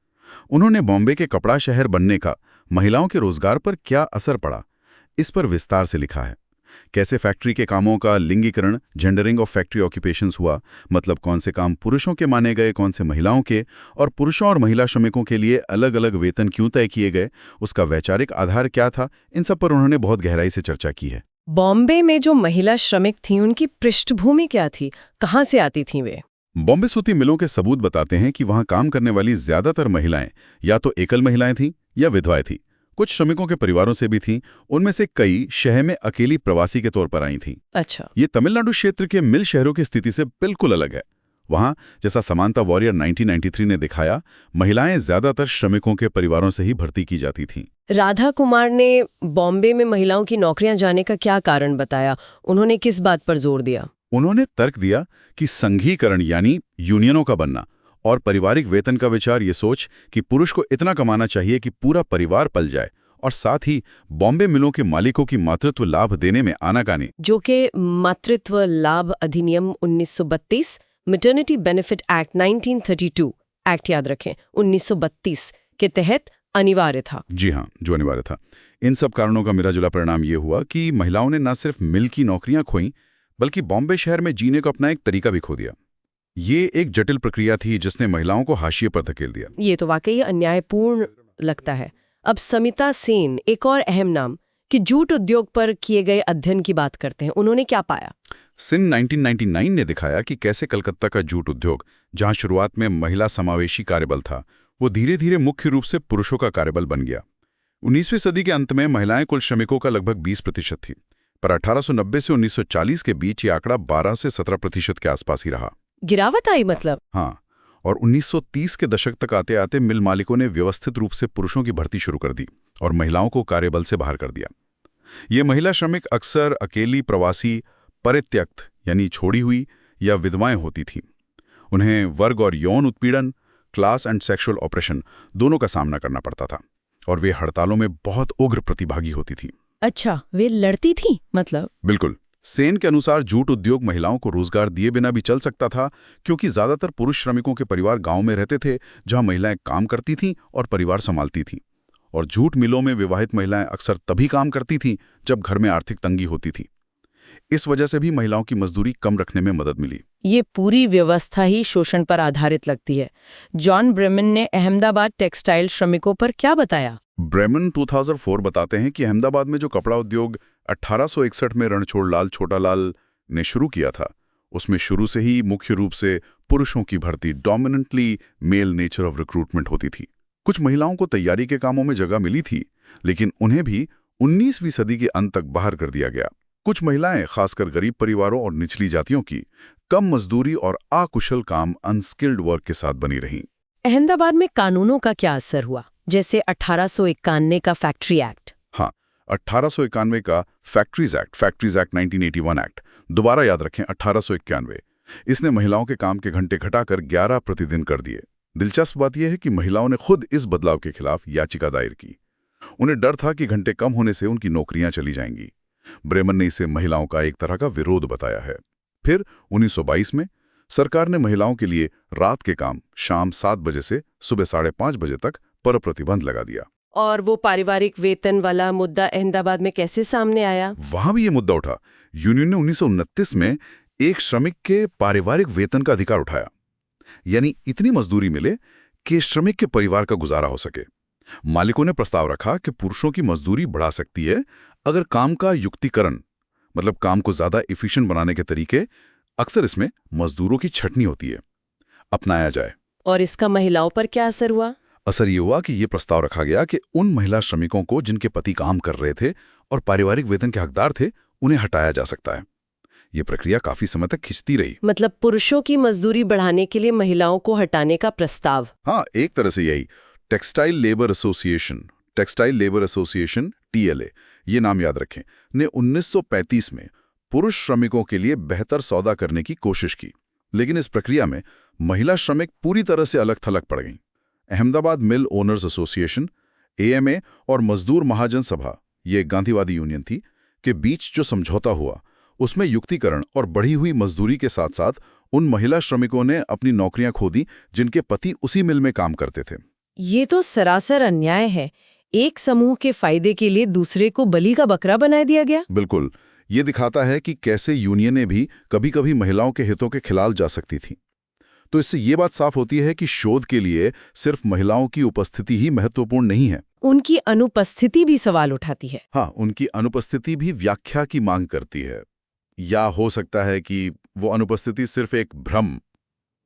उन्होंने बॉम्बे के कपड़ा शहर बनने का महिलाओं के रोजगार पर क्या असर पड़ा, इस पर विस्तार से लिखा है। कैसे फैक्ट्री के कामों का लिंगीकरण, जेंडरिंग ऑफ फैक्ट्री ऑक्यूपेशंस हुआ, मतलब कौन से काम पुरुषों के माने गए, कौन से महिलाओं के, और पुरुषों और महिला श्रमिकों के लिए अलग अलग वेतन क्यों तय किए गए, उसका वैचारिक आधार क्या था, इन सब पर उन्होंने बहुत गहराई से चर्चा की है। बॉम्बे में जो महिला श्रमिक थीं, उनकी पृष्ठभूमि क्या थी? कहाँ से आती थीं वे? बॉम्बे सूती मिलों के सबूत बताते हैं कि वहां काम करने वाली ज्यादातर महिलाएं या तो एकल महिलाएं थीं या विधवाएं थीं। कुछ श्रमिकों के परिवारों से भी थीं, उनमें से कई शहर में अकेली प्रवासी के तौर पर आई थीं। अच्छा। ये तमिलनाडु क्षेत्र के मिल शहरों की स्थिति से बिल्कुल अलग है। वहां, जैसा समानता वॉरियर 1993 ने दिखाया, महिलाएं ज्यादातर श्रमिकों के परिवारों से ही भर्ती की जाती थीं। राधा कुमार ने बॉम्बे में महिलाओं की नौकरियां जाने का क्या कारण बताया? उन्होंने किस बात पर जोर दिया? उन्होंने तर्क दिया कि संघीकरण यानी यूनियनों का बनना और पारिवारिक वेतन का विचार, ये सोच कि पुरुष को इतना कमाना चाहिए कि पूरा परिवार पल जाए, और साथ ही बॉम्बे मिलों के मालिकों की मातृत्व लाभ देने में आनाकानी, जो कि मातृत्व लाभ अधिनियम 1932, मैटरनिटी बेनिफिट एक्ट 1932, एक्ट याद रखें 1932 के तहत अनिवार्य था। जी हाँ, जो अनिवार्य था। इन सब कारणों का मिलाजुला परिणाम ये हुआ कि महिलाओं ने न सिर्फ मिल की नौकरियां खोईं, बल्कि बॉम्बे शहर में जीने को अपना एक तरीका भी खो दिया। ये एक जटिल प्रक्रिया थी जिसने महिलाओं को हाशिए पर धकेल दिया। ये तो वाकई अन्यायपूर्ण लगता है। अब समिता सेन, एक और अहम नाम, कि जूट उद्योग पर किए गए अध्ययन की बात करते हैं। उन्होंने क्या पाया? सिन 1999 ने दिखाया कि कैसे कलकत्ता का जूट उद्योग, जहां शुरुआत में महिला समावेशी कार्यबल था, वो धीरे धीरे मुख्य रूप से पुरुषों का कार्यबल बन गया। 19वीं सदी के अंत में महिलाएं कुल श्रमिकों का लगभग 20% थी, पर 1890 से 1940 के बीच ये आंकड़ा 12 से 17% के आसपास ही रहा। गिरावट आई मतलब? हाँ, और 1930 के दशक तक आते आते मिल मालिकों ने व्यवस्थित रूप से पुरुषों की भर्ती शुरू कर दी और महिलाओं को कार्यबल से बाहर कर दिया। ये महिला श्रमिक अक्सर अकेली, प्रवासी, परित्यक्त यानी छोड़ी हुई या विधवाएं होती थीं। उन्हें वर्ग और यौन उत्पीड़न, क्लास एंड सेक्सुअल ऑपरेशन दोनों का सामना करना पड़ता था, और वे हड़तालों में बहुत उग्र प्रतिभागी होती थीं। अच्छा, वे लड़ती थीं मतलब? बिल्कुल। सेन के अनुसार जूट उद्योग महिलाओं को रोजगार दिए बिना भी चल सकता था, क्योंकि ज्यादातर पुरुष श्रमिकों के परिवार गांव में रहते थे, जहां महिलाएं काम करती थीं और परिवार संभालती थीं। और जूट मिलों में विवाहित महिलाएं अक्सर तभी काम करती थीं जब घर में आर्थिक तंगी होती थी। इस वजह से भी महिलाओं की मजदूरी कम रखने में मदद मिली। ये पूरी व्यवस्था ही शोषण पर आधारित लगती है। जॉन ब्रेमन ने अहमदाबाद टेक्सटाइल श्रमिकों पर क्या बताया? ब्रेमन 2004 बताते हैं कि अहमदाबाद में जो कपड़ा उद्योग 1861 में रणछोड़लाल छोटालाल ने शुरू किया था, उसमें शुरू से ही मुख्य रूप से पुरुषों की भर्ती, dominantly male nature of recruitment होती थी। कुछ महिलाओं को तैयारी के कामों में जगह मिली थी, लेकिन उन्हें भी 19वीं सदी के अंत तक बाहर कर दिया गया। कुछ महिलाएं, खासकर गरीब परिवारों और निचली जातियों की, कम मजदूरी और अकुशल काम, अनस्किल्ड वर्क के साथ बनी रहीं। अहमदाबाद में कानूनों का क्या असर हुआ, जैसे 1891 का फैक्ट्री एक्ट? हाँ, 1891 का फैक्ट्रीज एक्ट 1981 एक्ट, दोबारा याद रखें 1891, इसने महिलाओं के काम के घंटे घटाकर 11 प्रतिदिन कर दिए। दिलचस्प बात यह है कि महिलाओं ने खुद इस बदलाव के खिलाफ याचिका दायर की। उन्हें डर था कि घंटे कम होने से उनकी नौकरियां चली जाएंगी। ब्रेमन ने इसे महिलाओं का एक तरह का विरोध बताया है। फिर 1922 में सरकार ने महिलाओं के लिए रात के काम शाम 7 बजे से सुबह 5:30 बजे तक पर प्रतिबंध लगा दिया। और वो पारिवारिक वेतन वाला मुद्दा अहमदाबाद में कैसे सामने आया? वहां भी ये मुद्दा उठा। यूनियन ने 1929 में एक श्रमिक के पारिवारिक वेतन का अधिकार उठाया, यानी इतनी मजदूरी मिले कि श्रमिक के परिवार का गुजारा हो सके। मालिकों ने प्रस्ताव रखा कि पुरुषों की मजदूरी बढ़ा सकती है अगर काम का युक्तिकरण, मतलब काम को ज्यादा इफिशिएंट बनाने के तरीके, अक्सर इसमें मजदूरों की छटनी होती है, अपनाया जाए। और इसका महिलाओं पर क्या असर हुआ? असर ये हुआ कि ये प्रस्ताव रखा गया कि उन महिला श्रमिकों को जिनके पति काम कर रहे थे और पारिवारिक वेतन के हकदार थे, उन्हें हटाया जा सकता है। ये प्रक्रिया काफी समय तक खिंचती रही। मतलब पुरुषों की मजदूरी बढ़ाने के लिए महिलाओं को हटाने का प्रस्ताव। हाँ, एक तरह से यही। टेक्सटाइल लेबर एसोसिएशन TLA, ये नाम याद रखें, ने 1935 में पुरुष श्रमिकों के लिए बेहतर सौदा करने की कोशिश की, लेकिन इस प्रक्रिया में महिला श्रमिक पूरी तरह से अलग थलग पड़ गईं। अहमदाबाद मिल ओनर्स एसोसिएशन AMA और मजदूर महाजन सभा, ये गांधीवादी यूनियन थी, के बीच जो समझौता हुआ उसमें युक्तिकरण और बढ़ी हुई मजदूरी के साथ साथ उन महिला श्रमिकों ने अपनी नौकरियां खो दी जिनके पति उसी मिल में काम करते थे। ये तो सरासर अन्याय है। एक समूह के फायदे के लिए दूसरे को बलि का बकरा बना दिया गया। बिल्कुल, ये दिखाता है कि कैसे यूनियनें भी कभी-कभी महिलाओं के हितों के खिलाफ जा सकती थीं। तो इससे ये बात साफ होती है कि शोध के लिए सिर्फ महिलाओं की उपस्थिति ही महत्वपूर्ण नहीं है, उनकी अनुपस्थिति भी सवाल उठाती है। हाँ, उनकी अनुपस्थिति भी व्याख्या की मांग करती है। या हो सकता है कि वो अनुपस्थिति सिर्फ एक भ्रम,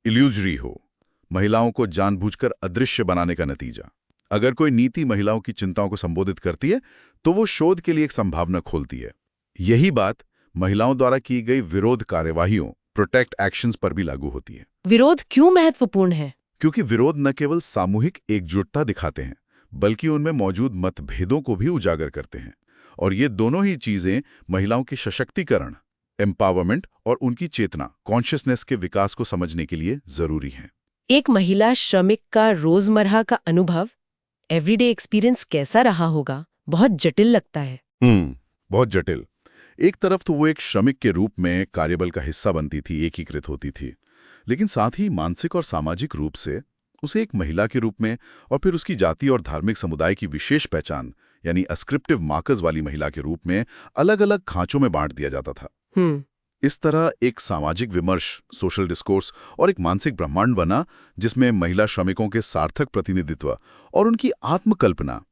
इल्यूजरी हो, महिलाओं को जानबूझकर अदृश्य बनाने का नतीजा। अगर कोई नीति महिलाओं की चिंताओं को संबोधित करती है तो वो शोध के लिए एक संभावना खोलती है। यही बात महिलाओं द्वारा की गई विरोध कार्यवाहियों, प्रोटेक्ट एक्शंस पर भी लागू होती है। विरोध क्यों महत्वपूर्ण है? क्योंकि विरोध न केवल सामूहिक एकजुटता दिखाते हैं, बल्कि उनमें मौजूद मतभेदों को भी उजागर करते हैं। और ये दोनों ही चीजें महिलाओं के सशक्तिकरण, एम्पावरमेंट और उनकी चेतना, कॉन्शियसनेस के विकास को समझने के लिए जरूरी हैं। एक महिला श्रमिक का रोजमर्रा का अनुभव, एवरीडे एक्सपीरियंस कैसा रहा होगा? बहुत जटिल लगता है। बहुत जटिल। एक तरफ तो वो एक श्रमिक के रूप में कार्यबल का हिस्सा बनती थी, एकीकृत होती थी, लेकिन साथ ही मानसिक और सामाजिक रूप से उसे एक महिला के रूप में और फिर उसकी जाति और धार्मिक समुदाय की विशेष पहचान, यानी अस्क्रिप्टिव मार्कर्स वाली महिला के रूप में अलग अलग खांचों में बांट दिया जाता था। इस तरह एक सामाजिक विमर्श, सोशल डिस्कोर्स और एक मानसिक ब्रह्मांड बना जिसमें महिला श्रमिकों के सार्थक प्रतिनिधित्व और उनकी आत्मकल्पना,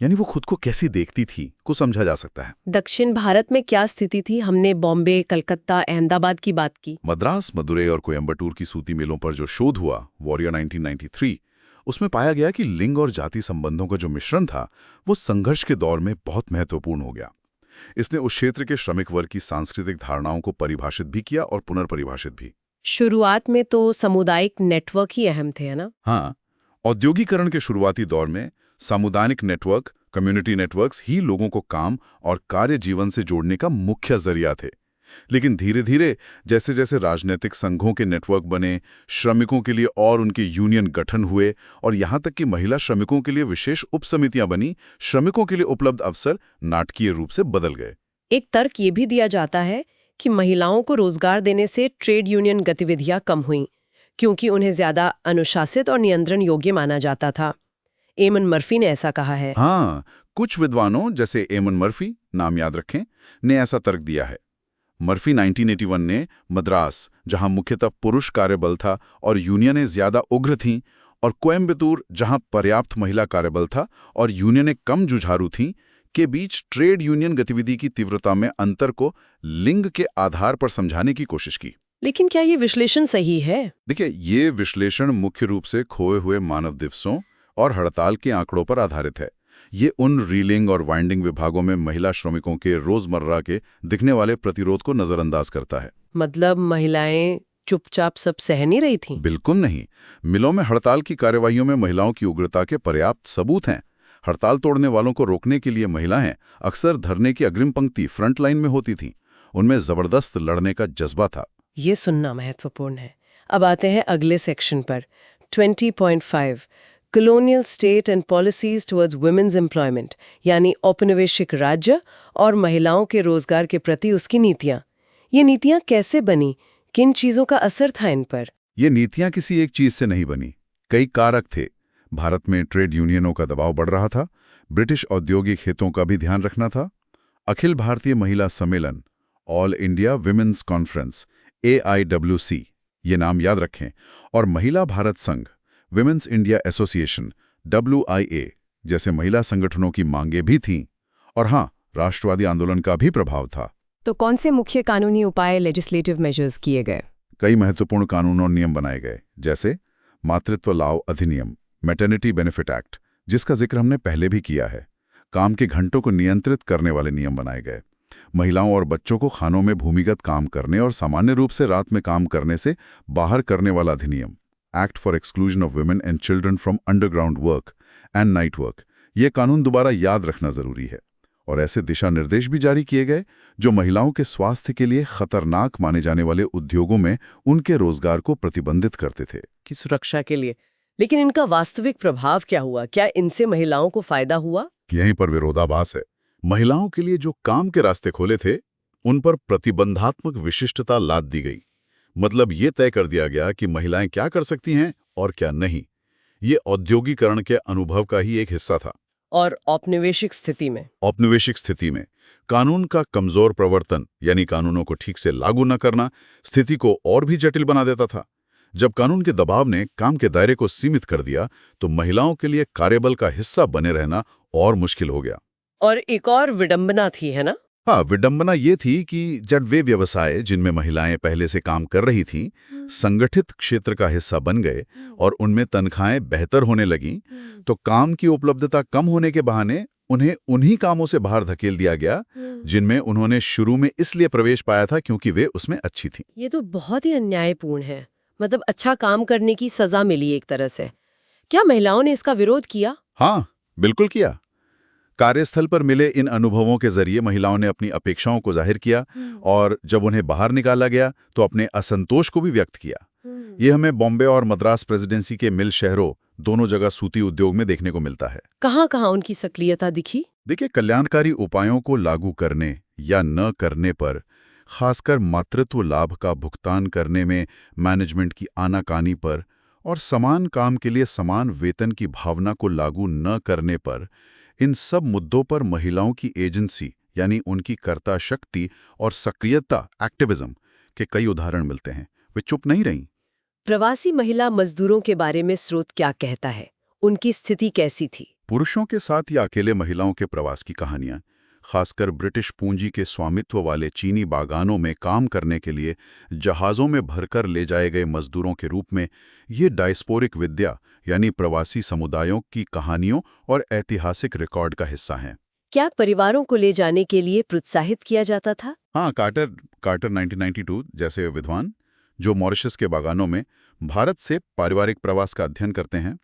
यानी वो खुद को कैसी देखती थी, को समझा जा सकता है। दक्षिण भारत में क्या स्थिति थी? हमने बॉम्बे, कलकत्ता, अहमदाबाद की बात की। मद्रास, मदुरै और कोयम्बटूर की सूती मिलों पर जो शोध हुआ, वॉरियर 1993, उसमें पाया गया कि लिंग और जाति संबंधों का जो मिश्रण था वो संघर्ष के दौर में बहुत महत्वपूर्ण हो गया। इसने उस क्षेत्र के श्रमिक वर्ग की सांस्कृतिक धारणाओं को परिभाषित भी किया और पुनर्परिभाषित भी। शुरुआत में तो सामुदायिक नेटवर्क ही अहम थे, है ना? हाँ, औद्योगिकरण के शुरुआती दौर में सामुदायिक नेटवर्क, कम्युनिटी नेटवर्क्स ही लोगों को काम और कार्य जीवन से जोड़ने का मुख्य जरिया थे। लेकिन धीरे धीरे जैसे जैसे राजनीतिक संघों के नेटवर्क बने, श्रमिकों के लिए और उनके यूनियन गठन हुए और यहाँ तक कि महिला श्रमिकों के लिए विशेष उपसमितियां बनी, श्रमिकों के लिए उपलब्ध अवसर नाटकीय रूप से बदल गए। एक तर्क ये भी दिया जाता है कि महिलाओं को रोजगार देने से ट्रेड यूनियन गतिविधियां कम हुईं, क्योंकि उन्हें ज्यादा अनुशासित और नियंत्रण योग्य माना जाता था। एमन मर्फी ने ऐसा कहा है। हाँ, कुछ विद्वानों जैसे एमन मर्फी, नाम याद रखें, ने ऐसा तर्क दिया है। मर्फी 1981 ने मद्रास, जहां मुख्यतः पुरुष कार्यबल था और यूनियनें ज्यादा उग्र थीं, और कोयम्बटूर, जहां पर्याप्त महिला कार्यबल था और यूनियनें कम जुझारू थीं, के बीच ट्रेड यूनियन गतिविधि की तीव्रता में अंतर को लिंग के आधार पर समझाने की कोशिश की। लेकिन क्या ये विश्लेषण सही है? देखिए, ये विश्लेषण मुख्य रूप से खोए हुए मानव दिवसों और हड़ताल के आंकड़ों पर आधारित है। ये उन रीलिंग और वाइंडिंग विभागों में महिला श्रमिकों के रोजमर्रा के दिखने वाले प्रतिरोध को नजरअंदाज करता है। मतलब महिलाएं चुपचाप सब सह नहीं रही थीं? बिल्कुल नहीं। मिलों में हड़ताल की कार्यवाहियों में महिलाओं की उग्रता के पर्याप्त सबूत हैं। हड़ताल तोड़ने वालों को रोकने के लिए महिलाएं अक्सर धरने की अग्रिम पंक्ति, फ्रंट लाइन में होती थीं। उनमें जबरदस्त लड़ने का जज्बा था। ये सुनना महत्वपूर्ण है। अब आते हैं अगले सेक्शन पर, 20.5 colonial state and policies towards women's employment, यानी औपनिवेशिक राज्य और महिलाओं के रोजगार के प्रति उसकी नीतियां। ये नीतियां कैसे बनी? किन चीजों का असर था इन पर? ये नीतियां किसी एक चीज से नहीं बनी, कई कारक थे। भारत में ट्रेड यूनियनों का दबाव बढ़ रहा था, ब्रिटिश औद्योगिक हितों का भी ध्यान रखना था, अखिल भारतीय महिला सम्मेलन, all India women's conference, AIWC, ये नाम याद रखें, और महिला भारत संघ, विमेंस इंडिया एसोसिएशन, WIA जैसे महिला संगठनों की मांगे भी थीं। और हाँ, राष्ट्रवादी आंदोलन का भी प्रभाव था। तो कौन से मुख्य कानूनी उपाय, लेजिस्लेटिव मेजर्स किए गए? कई महत्वपूर्ण कानून और नियम बनाए गए, जैसे मातृत्व लाभ अधिनियम, मैटरनिटी बेनिफिट एक्ट, जिसका जिक्र हमने पहले भी किया है। काम के घंटों को नियंत्रित करने वाले नियम बनाए गए। महिलाओं और बच्चों को खानों में भूमिगत काम करने और सामान्य रूप से रात में काम करने से बाहर करने वाला अधिनियम, act for exclusion of women and children from underground work and night work. ये कानून दोबारा याद रखना जरूरी है। और ऐसे दिशा निर्देश भी जारी किए गए जो महिलाओं के स्वास्थ्य के लिए खतरनाक माने जाने वाले उद्योगों में उनके रोजगार को प्रतिबंधित करते थे। की सुरक्षा के लिए। लेकिन इनका वास्तविक प्रभाव क्या हुआ? क्या इनसे महिलाओं को फायदा हुआ? यहीं पर विरोधाभास है। महिलाओं के लिए जो काम के रास्ते खोले थे, उन पर प्रतिबंधात्मक विशिष्टता लाद दी गई। मतलब ये तय कर दिया गया कि महिलाएं क्या कर सकती हैं और क्या नहीं। ये औद्योगिकरण के अनुभव का ही एक हिस्सा था। और औपनिवेशिक स्थिति में कानून का कमजोर प्रवर्तन, यानी कानूनों को ठीक से लागू न करना, स्थिति को और भी जटिल बना देता था। जब कानून के दबाव ने काम के दायरे को सीमित कर दिया, तो महिलाओं के लिए कार्यबल का हिस्सा बने रहना और मुश्किल हो गया। और एक और विडंबना थी, है ना? हाँ, विडंबना ये थी कि जब वे व्यवसाय जिनमें महिलाएं पहले से काम कर रही थीं, संगठित क्षेत्र का हिस्सा बन गए और उनमें तनख्वाहें बेहतर होने लगीं, तो काम की उपलब्धता कम होने के बहाने उन्हें उन्हीं कामों से बाहर धकेल दिया गया जिनमें उन्होंने शुरू में इसलिए प्रवेश पाया था क्योंकि वे उसमें अच्छी थीं। ये तो बहुत ही अन्यायपूर्ण है। मतलब अच्छा काम करने की सजा मिली एक तरह से। क्या महिलाओं ने इसका विरोध किया? हाँ, बिल्कुल किया। कार्यस्थल पर मिले इन अनुभवों के जरिए महिलाओं ने अपनी अपेक्षाओं को जाहिर किया और जब उन्हें बाहर निकाला गया तो अपने असंतोष को भी व्यक्त किया। ये हमें बॉम्बे और मद्रास प्रेसिडेंसी के मिल शहरों दोनों जगह सूती उद्योग में देखने को मिलता है। कहाँ-कहाँ उनकी सक्रियता दिखी? देखिए, कल्याणकारी उपायों को लागू करने या न करने पर, खासकर मातृत्व लाभ का भुगतान करने में मैनेजमेंट की आनाकानी पर और समान काम के लिए समान वेतन की भावना को लागू न करने पर, इन सब मुद्दों पर महिलाओं की एजेंसी यानी उनकी कर्ता शक्ति और सक्रियता, एक्टिविज्म के कई उदाहरण मिलते हैं। वे चुप नहीं रहीं। प्रवासी महिला मजदूरों के बारे में स्रोत क्या कहता है? उनकी स्थिति कैसी थी? पुरुषों के साथ या अकेले महिलाओं के प्रवास की कहानियां, खासकर ब्रिटिश पूंजी के स्वामित्व वाले चीनी बागानों में काम करने के लिए जहाज़ों में भरकर ले जाए गए मजदूरों के रूप में, ये डायस्पोरिक विद्या यानी प्रवासी समुदायों की कहानियों और ऐतिहासिक रिकॉर्ड का हिस्सा हैं। क्या परिवारों को ले जाने के लिए प्रोत्साहित किया जाता था? हाँ, कार्टर 1992 जैसे विद्वान जो मॉरिशस के बागानों में भारत से पारिवारिक प्रवास का अध्ययन करते हैं,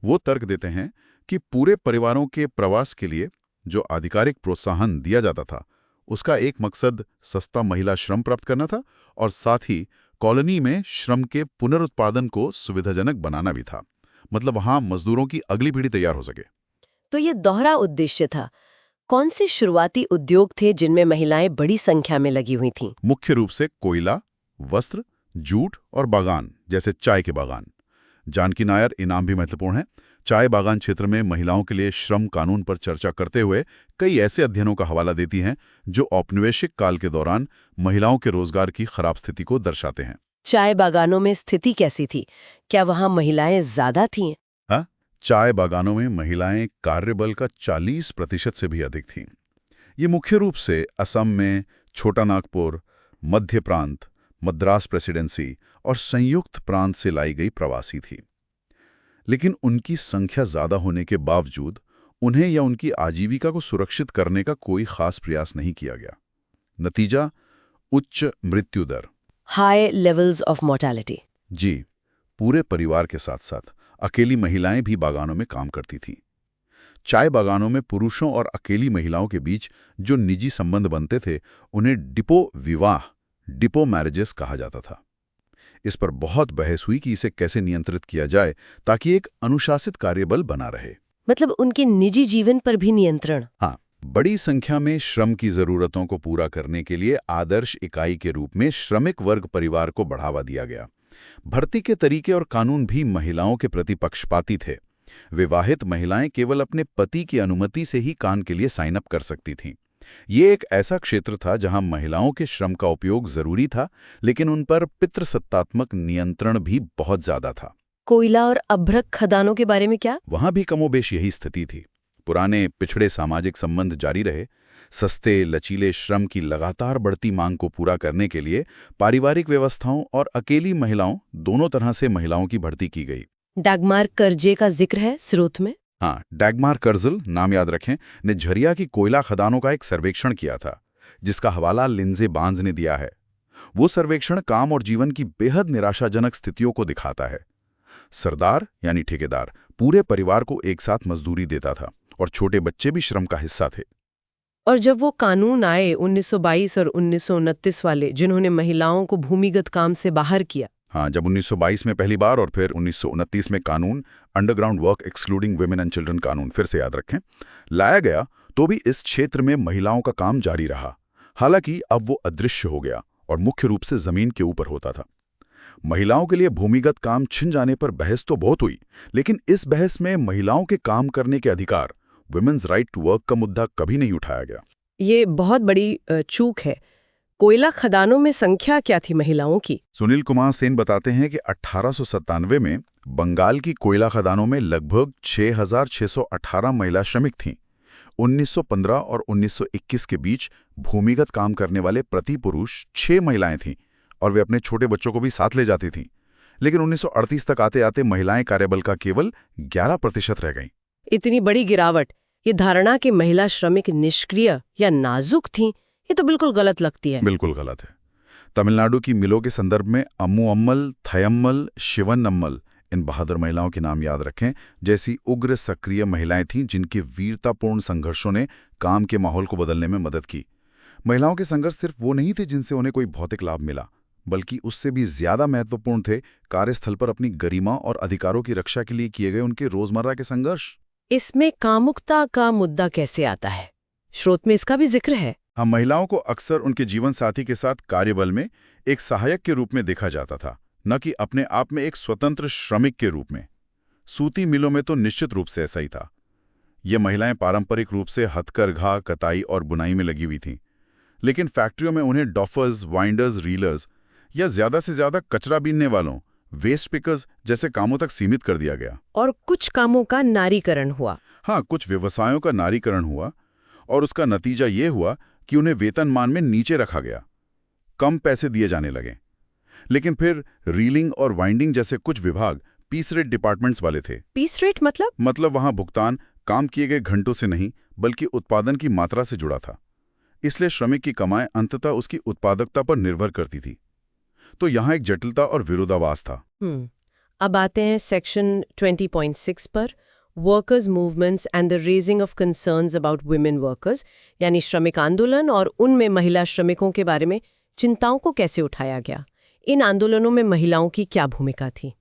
वो तर्क देते हैं कि पूरे परिवारों के प्रवास के लिए जो आधिकारिक प्रोत्साहन दिया जाता था, उसका एक मकसद सस्ता महिला श्रम प्राप्त करना था और साथ ही कॉलोनी में श्रम के पुनरुत्पादन को सुविधाजनक बनाना भी था। मतलब वहां मजदूरों की अगली पीढ़ी तैयार हो सके। तो ये दोहरा उद्देश्य था। कौन से शुरुआती उद्योग थे जिनमें महिलाएं बड़ी संख्या में लगी हुई थीं? मुख्य रूप से कोयला, वस्त्र, जूट और बागान, जैसे चाय के बागान। जानकी नायर इनाम भी महत्वपूर्ण है। चाय बागान क्षेत्र में महिलाओं के लिए श्रम कानून पर चर्चा करते हुए कई ऐसे अध्ययनों का हवाला देती हैं जो औपनिवेशिक काल के दौरान महिलाओं के रोजगार की खराब स्थिति को दर्शाते हैं। चाय बागानों में स्थिति कैसी थी? क्या वहां महिलाएं ज्यादा थीं? हाँ, चाय बागानों में महिलाएं कार्यबल का 40% से भी अधिक थीं। ये मुख्य रूप से असम में छोटा नागपुर, मध्य प्रांत, मद्रास प्रेसिडेंसी और संयुक्त प्रांत से लाई गई प्रवासी थी। लेकिन उनकी संख्या ज्यादा होने के बावजूद उन्हें या उनकी आजीविका को सुरक्षित करने का कोई खास प्रयास नहीं किया गया। नतीजा, उच्च मृत्यु दर, हाई लेवल्स ऑफ मोर्टेलिटी। जी, पूरे परिवार के साथ साथ अकेली महिलाएं भी बागानों में काम करती थीं। चाय बागानों में पुरुषों और अकेली महिलाओं के बीच जो निजी संबंध बनते थे, उन्हें डिपो मैरिजेस कहा जाता था। इस पर बहुत बहस हुई कि इसे कैसे नियंत्रित किया जाए ताकि एक अनुशासित कार्यबल बना रहे। मतलब उनके निजी जीवन पर भी नियंत्रण। हाँ, बड़ी संख्या में श्रम की जरूरतों को पूरा करने के लिए आदर्श इकाई के रूप में श्रमिक वर्ग परिवार को बढ़ावा दिया गया। भर्ती के तरीके और कानून भी महिलाओं के प्रति पक्षपाती थे। विवाहित महिलाएं केवल अपने पति की अनुमति से ही काम के लिए साइन अप कर सकती थीं। ये एक ऐसा क्षेत्र था जहां महिलाओं के श्रम का उपयोग जरूरी था, लेकिन उन पर पितृसत्तात्मक नियंत्रण भी बहुत ज्यादा था। कोयला और अभ्रक खदानों के बारे में क्या? वहां भी कमोबेश यही स्थिति थी। पुराने पिछड़े सामाजिक संबंध जारी रहे। सस्ते लचीले श्रम की लगातार बढ़ती मांग को पूरा करने के लिए पारिवारिक व्यवस्थाओं और अकेली महिलाओं, दोनों तरह से महिलाओं की भर्ती की गई। डैगमार कर्जे का जिक्र है स्रोत में। हाँ, डैगमार कर्जल, नाम याद रखें, ने झरिया की कोयला खदानों का एक सर्वेक्षण किया था, जिसका हवाला लिंजे बांज ने दिया है। वो सर्वेक्षण काम और जीवन की बेहद निराशाजनक स्थितियों को दिखाता है। सरदार यानी ठेकेदार पूरे परिवार को एक साथ मजदूरी देता था और छोटे बच्चे भी श्रम का हिस्सा थे। और जब वो कानून आए 1922 और 1929 वाले, जिन्होंने महिलाओं को भूमिगत काम से बाहर किया। हाँ, जब 1922 में पहली बार और फिर 1929 में कानून underground work excluding women and children कानून, फिर से याद रखें, लाया गया, तो भी इस क्षेत्र में महिलाओं का काम जारी रहा। हालांकि अब वो अदृश्य हो गया और मुख्य रूप से जमीन के ऊपर होता था। महिलाओं के लिए भूमिगत काम छिन जाने पर बहस तो बहुत हुई, लेकिन इस बहस में महिलाओं के काम करने के अधिकार, वुमेन्स राइट टू वर्क का मुद्दा कभी नहीं उठाया गया। ये बहुत बड़ी चूक है। कोयला खदानों में संख्या क्या थी महिलाओं की? सुनील कुमार सेन बताते हैं कि 1897 में बंगाल की कोयला खदानों में लगभग 6,618 महिला श्रमिक थीं। 1915 और 1921 के बीच भूमिगत काम करने वाले प्रति पुरुष 6 महिलाएं थीं और वे अपने छोटे बच्चों को भी साथ ले जाती थीं। लेकिन 1938 तक आते आते महिलाएं कार्यबल का केवल 11% रह गईं। इतनी बड़ी गिरावट, ये धारणा कि महिला श्रमिक निष्क्रिय या नाजुक थीं, ये तो बिल्कुल गलत लगती है। बिल्कुल गलत है। तमिलनाडु की मिलों के संदर्भ में अम्मू अम्मल, थयम्मल, शिवन अम्मल, इन बहादुर महिलाओं के नाम याद रखें, जैसी उग्र सक्रिय महिलाएं थीं जिनके वीरतापूर्ण संघर्षों ने काम के माहौल को बदलने में मदद की। महिलाओं के संघर्ष सिर्फ वो नहीं थे जिनसे उन्हें कोई भौतिक लाभ मिला, बल्कि उससे भी ज्यादा महत्वपूर्ण थे कार्यस्थल पर अपनी गरिमा और अधिकारों की रक्षा के लिए किए गए उनके रोजमर्रा के संघर्ष। इसमें कामुकता का मुद्दा कैसे आता है? स्रोत में इसका भी जिक्र है। हम महिलाओं को अक्सर उनके जीवन साथी के साथ कार्यबल में एक सहायक के रूप में देखा जाता था, न कि अपने आप में एक स्वतंत्र श्रमिक के रूप में। सूती मिलों में तो निश्चित रूप से ऐसा ही था। ये महिलाएं पारंपरिक रूप से हथकरघा, कताई और बुनाई में लगी हुई थीं, लेकिन फैक्ट्रियों में उन्हें डॉफर्स, वाइंडर्स, रीलर्स या ज्यादा से ज्यादा कचरा बीनने वालों, वेस्ट पिकर्स जैसे कामों तक सीमित कर दिया गया। और कुछ कामों का नारीकरण हुआ। हाँ, कुछ व्यवसायों का नारीकरण हुआ और उसका नतीजा ये हुआ कि उन्हें वेतनमान में नीचे रखा गया, कम पैसे दिए जाने लगे। लेकिन फिर रीलिंग और वाइंडिंग जैसे कुछ विभाग पीस रेट डिपार्टमेंट्स वाले थे। पीस रेट मतलब वहां भुगतान काम किए गए घंटों से नहीं, बल्कि उत्पादन की मात्रा से जुड़ा था। इसलिए श्रमिक की कमाई अंततः उसकी उत्पादकता पर निर्भर करती थी। तो यहाँ एक जटिलता और विरोधाभास था। अब आते हैं सेक्शन 20.6 पर, workers movements and the raising of concerns about women workers, यानी श्रमिक आंदोलन और उनमें महिला श्रमिकों के बारे में चिंताओं को कैसे उठाया गया। इन आंदोलनों में महिलाओं की क्या भूमिका थी?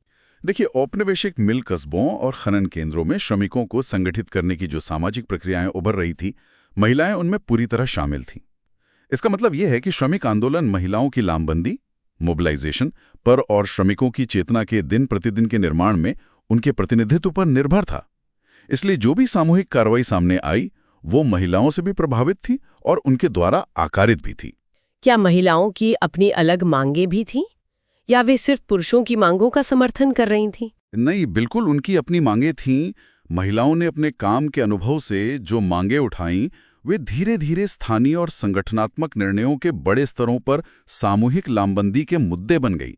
देखिए, औपनिवेशिक मिल कस्बों और खनन केंद्रों में श्रमिकों को संगठित करने की जो सामाजिक प्रक्रियाएं उभर रही थी, महिलाएं उनमें पूरी तरह शामिल थीं। इसका मतलब यह है कि श्रमिक आंदोलन महिलाओं की लामबंदी, मोबिलाइजेशन पर और श्रमिकों की चेतना के दिन प्रतिदिन के निर्माण में उनके प्रतिनिधित्व पर निर्भर था। इसलिए जो भी सामूहिक कार्रवाई सामने आई, वो महिलाओं से भी प्रभावित थी और उनके द्वारा आकारित भी थी। क्या महिलाओं की अपनी अलग मांगें भी थीं, या वे सिर्फ पुरुषों की मांगों का समर्थन कर रही थीं? नहीं, बिल्कुल उनकी अपनी मांगें थीं। महिलाओं ने अपने काम के अनुभव से जो मांगें उठाईं, वे धीरे धीरे स्थानीय और संगठनात्मक निर्णयों के बड़े स्तरों पर सामूहिक लामबंदी के मुद्दे बन गई।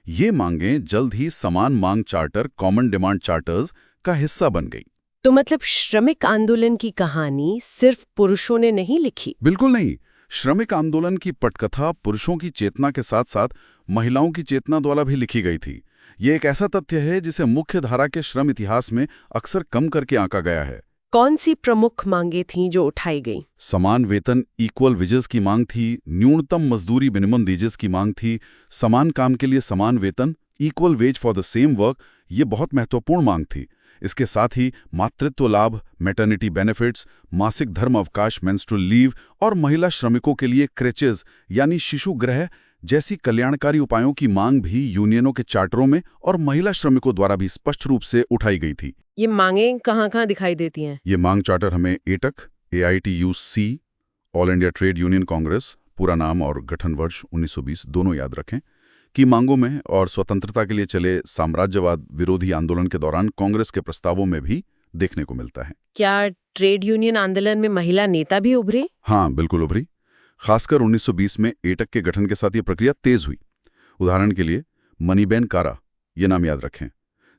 ये मांगें जल्द ही समान मांग चार्टर, कॉमन डिमांड चार्टर्स का हिस्सा बन गई। तो मतलब श्रमिक आंदोलन की कहानी सिर्फ पुरुषों ने नहीं लिखी? बिल्कुल नहीं। श्रमिक आंदोलन की पटकथा पुरुषों की चेतना के साथ साथ महिलाओं की चेतना द्वारा भी लिखी गई थी। ये एक ऐसा तथ्य है जिसे मुख्य धारा के श्रम इतिहास में अक्सर कम करके आंका गया है। कौन सी प्रमुख मांगें थीं जो उठाई गईं? समान वेतन, इक्वल वेजेस की मांग थी। न्यूनतम मजदूरी, मिनिमम वेजेस की मांग थी। समान काम के लिए समान वेतन, equal ways for the same work, ये बहुत महत्वपूर्ण मांग थी। इसके साथ ही मातृत्व लाभ, मैटर्निटी बेनिफिट्स, मासिक धर्म अवकाश, मेंस्ट्रुअल लीव और महिला श्रमिकों के लिए क्रेचेस यानी शिशु गृह जैसी कल्याणकारी उपायों की मांग भी यूनियनों के चार्टरों में और महिला श्रमिकों द्वारा भी स्पष्ट रूप से उठाई गई थी। ये मांगें कहाँ-कहाँ दिखाई देती हैं? ये मांग चार्टर हमें AITUC, AITU-C all India trade union Congress, पूरा नाम और गठन वर्ष 1920 दोनों याद रखें, की मांगों में और स्वतंत्रता के लिए चले साम्राज्यवाद विरोधी आंदोलन के दौरान कांग्रेस के प्रस्तावों में भी देखने को मिलता है। क्या ट्रेड यूनियन आंदोलन में महिला नेता भी उभरे? हाँ, बिल्कुल उभरी। खासकर 1920 में एटक के गठन के साथ ये प्रक्रिया तेज हुई। उदाहरण के लिए मनीबेन कारा, ये नाम याद रखें,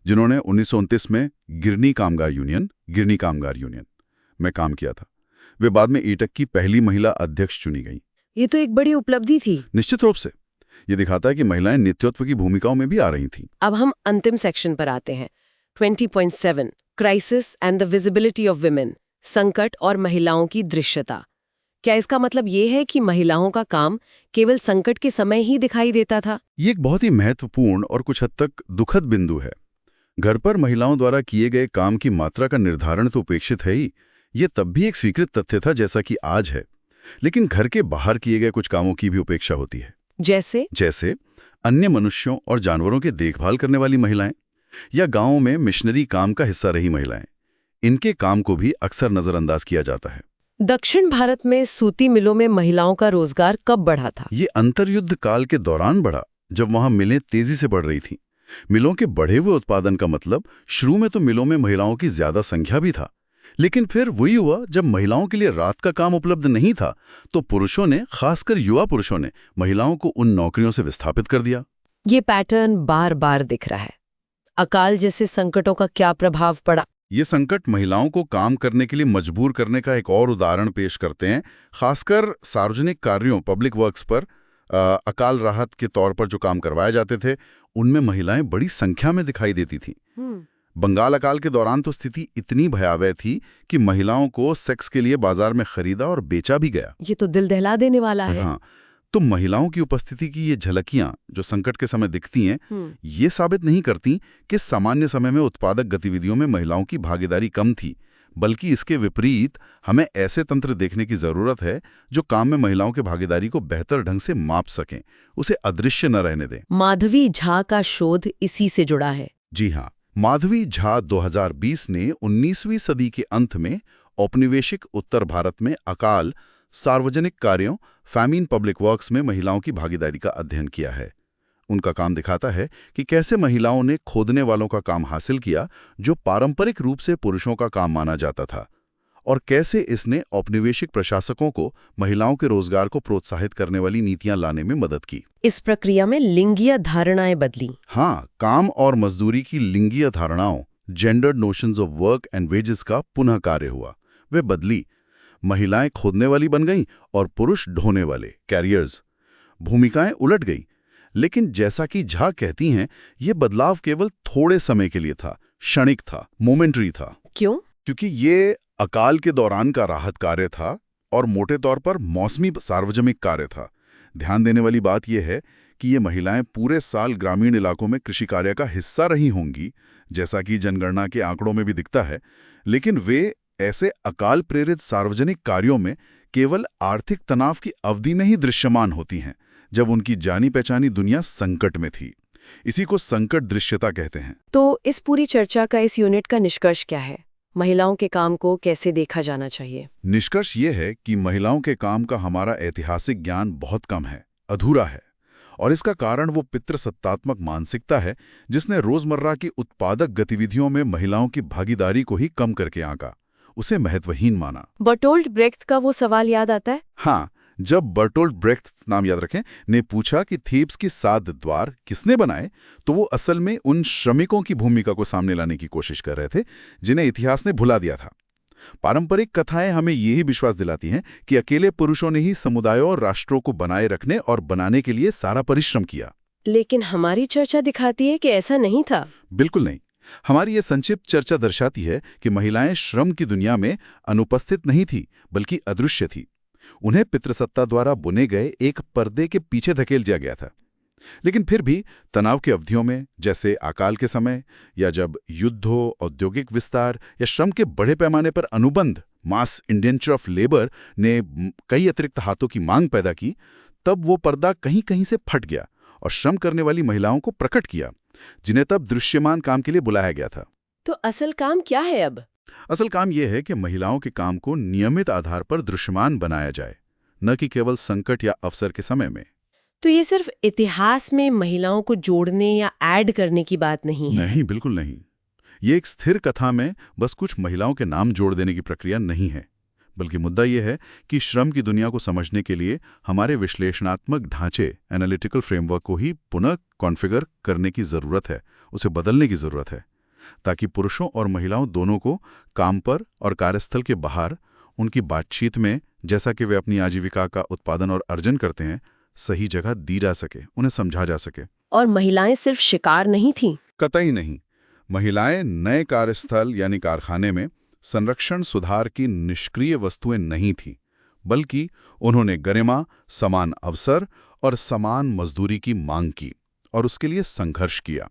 जिन्होंने 1929 में गिरनी कामगार यूनियन में काम किया था। वे बाद में एटक की पहली महिला अध्यक्ष चुनी गई। ये तो एक बड़ी उपलब्धि थी। निश्चित रूप से ये दिखाता है कि महिलाएं नेतृत्व की भूमिकाओं में भी आ रही थीं। अब हम अंतिम सेक्शन पर आते हैं। 20.7 crisis and the visibility of women, संकट और महिलाओं की दृश्यता। क्या इसका मतलब ये है कि महिलाओं का काम केवल संकट के समय ही दिखाई देता था? ये एक बहुत ही महत्वपूर्ण और कुछ हद तक दुखद बिंदु है। घर पर महिलाओं द्वारा किए गए काम की मात्रा का निर्धारण तो उपेक्षित है ही, ये तब भी एक स्वीकृत तथ्य था जैसा कि आज है। लेकिन घर के बाहर किए गए कुछ कामों की भी उपेक्षा होती है। जैसे अन्य मनुष्यों और जानवरों की देखभाल करने वाली महिलाएं, या गांवों में मिशनरी काम का हिस्सा रही महिलाएं। इनके काम को भी अक्सर नजरअंदाज किया जाता है। दक्षिण भारत में सूती मिलों में महिलाओं का रोजगार कब बढ़ा था? ये अंतर्युद्ध काल के दौरान बढ़ा, जब वहां मिलें तेजी से बढ़ रही थीं। मिलों के बढ़े हुए उत्पादन का मतलब शुरू में तो मिलों में महिलाओं की ज्यादा संख्या भी था, लेकिन फिर वही हुआ जब महिलाओं के लिए रात का काम उपलब्ध नहीं था तो पुरुषों ने, खासकर युवा पुरुषों ने, महिलाओं को उन नौकरियों से विस्थापित कर दिया। ये पैटर्न बार बार दिख रहा है। अकाल जैसे संकटों का क्या प्रभाव पड़ा? ये संकट महिलाओं को काम करने के लिए मजबूर करने का एक और उदाहरण पेश करते हैं। खासकर सार्वजनिक कार्यों, पब्लिक वर्क्स पर अकाल राहत के तौर पर जो काम करवाए जाते थे, उनमें महिलाएं बड़ी संख्या में दिखाई देती थीं। बंगाल अकाल के दौरान तो स्थिति इतनी भयावह थी कि महिलाओं को सेक्स के लिए बाजार में खरीदा और बेचा भी गया। ये तो दिल दहला देने वाला है। हाँ, तो महिलाओं की उपस्थिति की ये झलकियां जो संकट के समय दिखती हैं, ये साबित नहीं करती कि सामान्य समय में उत्पादक गतिविधियों में महिलाओं की भागीदारी कम थी, बल्कि इसके विपरीत हमें ऐसे तंत्र देखने की जरूरत है जो काम में महिलाओं की भागीदारी को बेहतर ढंग से माप सकें, उसे अदृश्य न रहने दें। माधवी झा का शोध इसी से जुड़ा है। जी हाँ, माधवी झा 2020 ने 19वीं सदी के अंत में औपनिवेशिक उत्तर भारत में अकाल, सार्वजनिक कार्यों, फैमिन पब्लिक वर्क्स में महिलाओं की भागीदारी का अध्ययन किया है। उनका काम दिखाता है कि कैसे महिलाओं ने खोदने वालों का काम हासिल किया जो पारंपरिक रूप से पुरुषों का काम माना जाता था, और कैसे इसने औपनिवेशिक प्रशासकों को महिलाओं के रोजगार को प्रोत्साहित करने वाली नीतियां लाने में मदद की। इस प्रक्रिया में लिंगीय धारणाएं बदली। हाँ, काम और मजदूरी की लिंगीय धारणाओं, gendered notions of work and wages का पुनः कार्य हुआ। वे बदली। महिलाएं खोदने वाली बन गईं और पुरुष ढोने वाले, कैरियर्स। भूमिकाएं उलट गई। लेकिन जैसा कि झा कहती हैं, ये बदलाव केवल थोड़े समय के लिए था, क्षणिक था, मोमेंटरी था। क्यों? क्योंकि ये अकाल के दौरान का राहत कार्य था और मोटे तौर पर मौसमी सार्वजनिक कार्य था। ध्यान देने वाली बात यह है कि ये महिलाएं पूरे साल ग्रामीण इलाकों में कृषि कार्य का हिस्सा रही होंगी, जैसा कि जनगणना के आंकड़ों में भी दिखता है, लेकिन वे ऐसे अकाल प्रेरित सार्वजनिक कार्यों में केवल आर्थिक तनाव की अवधि में ही दृश्यमान होती हैं, जब उनकी जानी पहचानी दुनिया संकट में थी। इसी को संकट दृश्यता कहते हैं। तो इस पूरी चर्चा का, इस यूनिट का निष्कर्ष क्या है? महिलाओं के काम को कैसे देखा जाना चाहिए? निष्कर्ष ये है कि महिलाओं के काम का हमारा ऐतिहासिक ज्ञान बहुत कम है, अधूरा है, और इसका कारण वो पितृसत्तात्मक मानसिकता है जिसने रोजमर्रा की उत्पादक गतिविधियों में महिलाओं की भागीदारी को ही कम करके आंका, उसे महत्वहीन माना। बर्टोल्ट ब्रेख्त का वो सवाल याद आता है? हाँ, जब बर्टोल्ट ब्रेख्त, नाम याद रखें, ने पूछा कि थेब्स की 7 द्वार किसने बनाए, तो वो असल में उन श्रमिकों की भूमिका को सामने लाने की कोशिश कर रहे थे जिन्हें इतिहास ने भुला दिया था। पारंपरिक कथाएं हमें यही विश्वास दिलाती हैं कि अकेले पुरुषों ने ही समुदायों और राष्ट्रों को बनाए रखने और बनाने के लिए सारा परिश्रम किया। लेकिन हमारी चर्चा दिखाती है कि ऐसा नहीं था। बिल्कुल नहीं। हमारी ये संक्षिप्त चर्चा दर्शाती है कि महिलाएं श्रम की दुनिया में अनुपस्थित नहीं थी, बल्कि अदृश्य थी। उन्हें पितृसत्ता द्वारा बुने गए एक पर्दे के पीछे धकेल दिया गया था। लेकिन फिर भी तनाव की अवधियों में, जैसे अकाल के समय, या जब युद्धों, औद्योगिक विस्तार या श्रम के बड़े पैमाने पर अनुबंध, मास इंडेंचर ऑफ लेबर, ने कई अतिरिक्त हाथों की मांग पैदा की, तब वो पर्दा कहीं कहीं से फट गया और श्रम करने वाली महिलाओं को प्रकट किया, जिन्हें तब दृश्यमान काम के लिए बुलाया गया था। तो असल काम क्या है अब? असल काम यह है कि महिलाओं के काम को नियमित आधार पर दृश्यमान बनाया जाए। न कि केवल संकट या अवसर के समय में। तो ये सिर्फ इतिहास में महिलाओं को जोड़ने या ऐड करने की बात नहीं है। नहीं, बिल्कुल नहीं। ये एक स्थिर कथा में बस कुछ महिलाओं के नाम जोड़ देने की प्रक्रिया नहीं है, बल्कि मुद्दा यह है कि श्रम की दुनिया को समझने के लिए हमारे विश्लेषणात्मक ढांचे, एनालिटिकल फ्रेमवर्क को ही पुनः कॉन्फ़िगर करने की ज़रूरत है, उसे बदलने की ज़रूरत है, ताकि पुरुषों और महिलाओं दोनों को काम पर और कार्यस्थल के बाहर उनकी बातचीत में, जैसा कि वे अपनी आजीविका का उत्पादन और अर्जन करते हैं, सही जगह दी जा सके, उन्हें समझा जा सके। और महिलाएं सिर्फ शिकार नहीं थीं। कतई नहीं। महिलाएं नए कार्यस्थल यानी कारखाने में संरक्षण सुधार की निष्क्रिय वस्तुएं नहीं थीं, बल्कि उन्होंने गरिमा, समान अवसर और समान मजदूरी की मांग की और उसके लिए संघर्ष किया।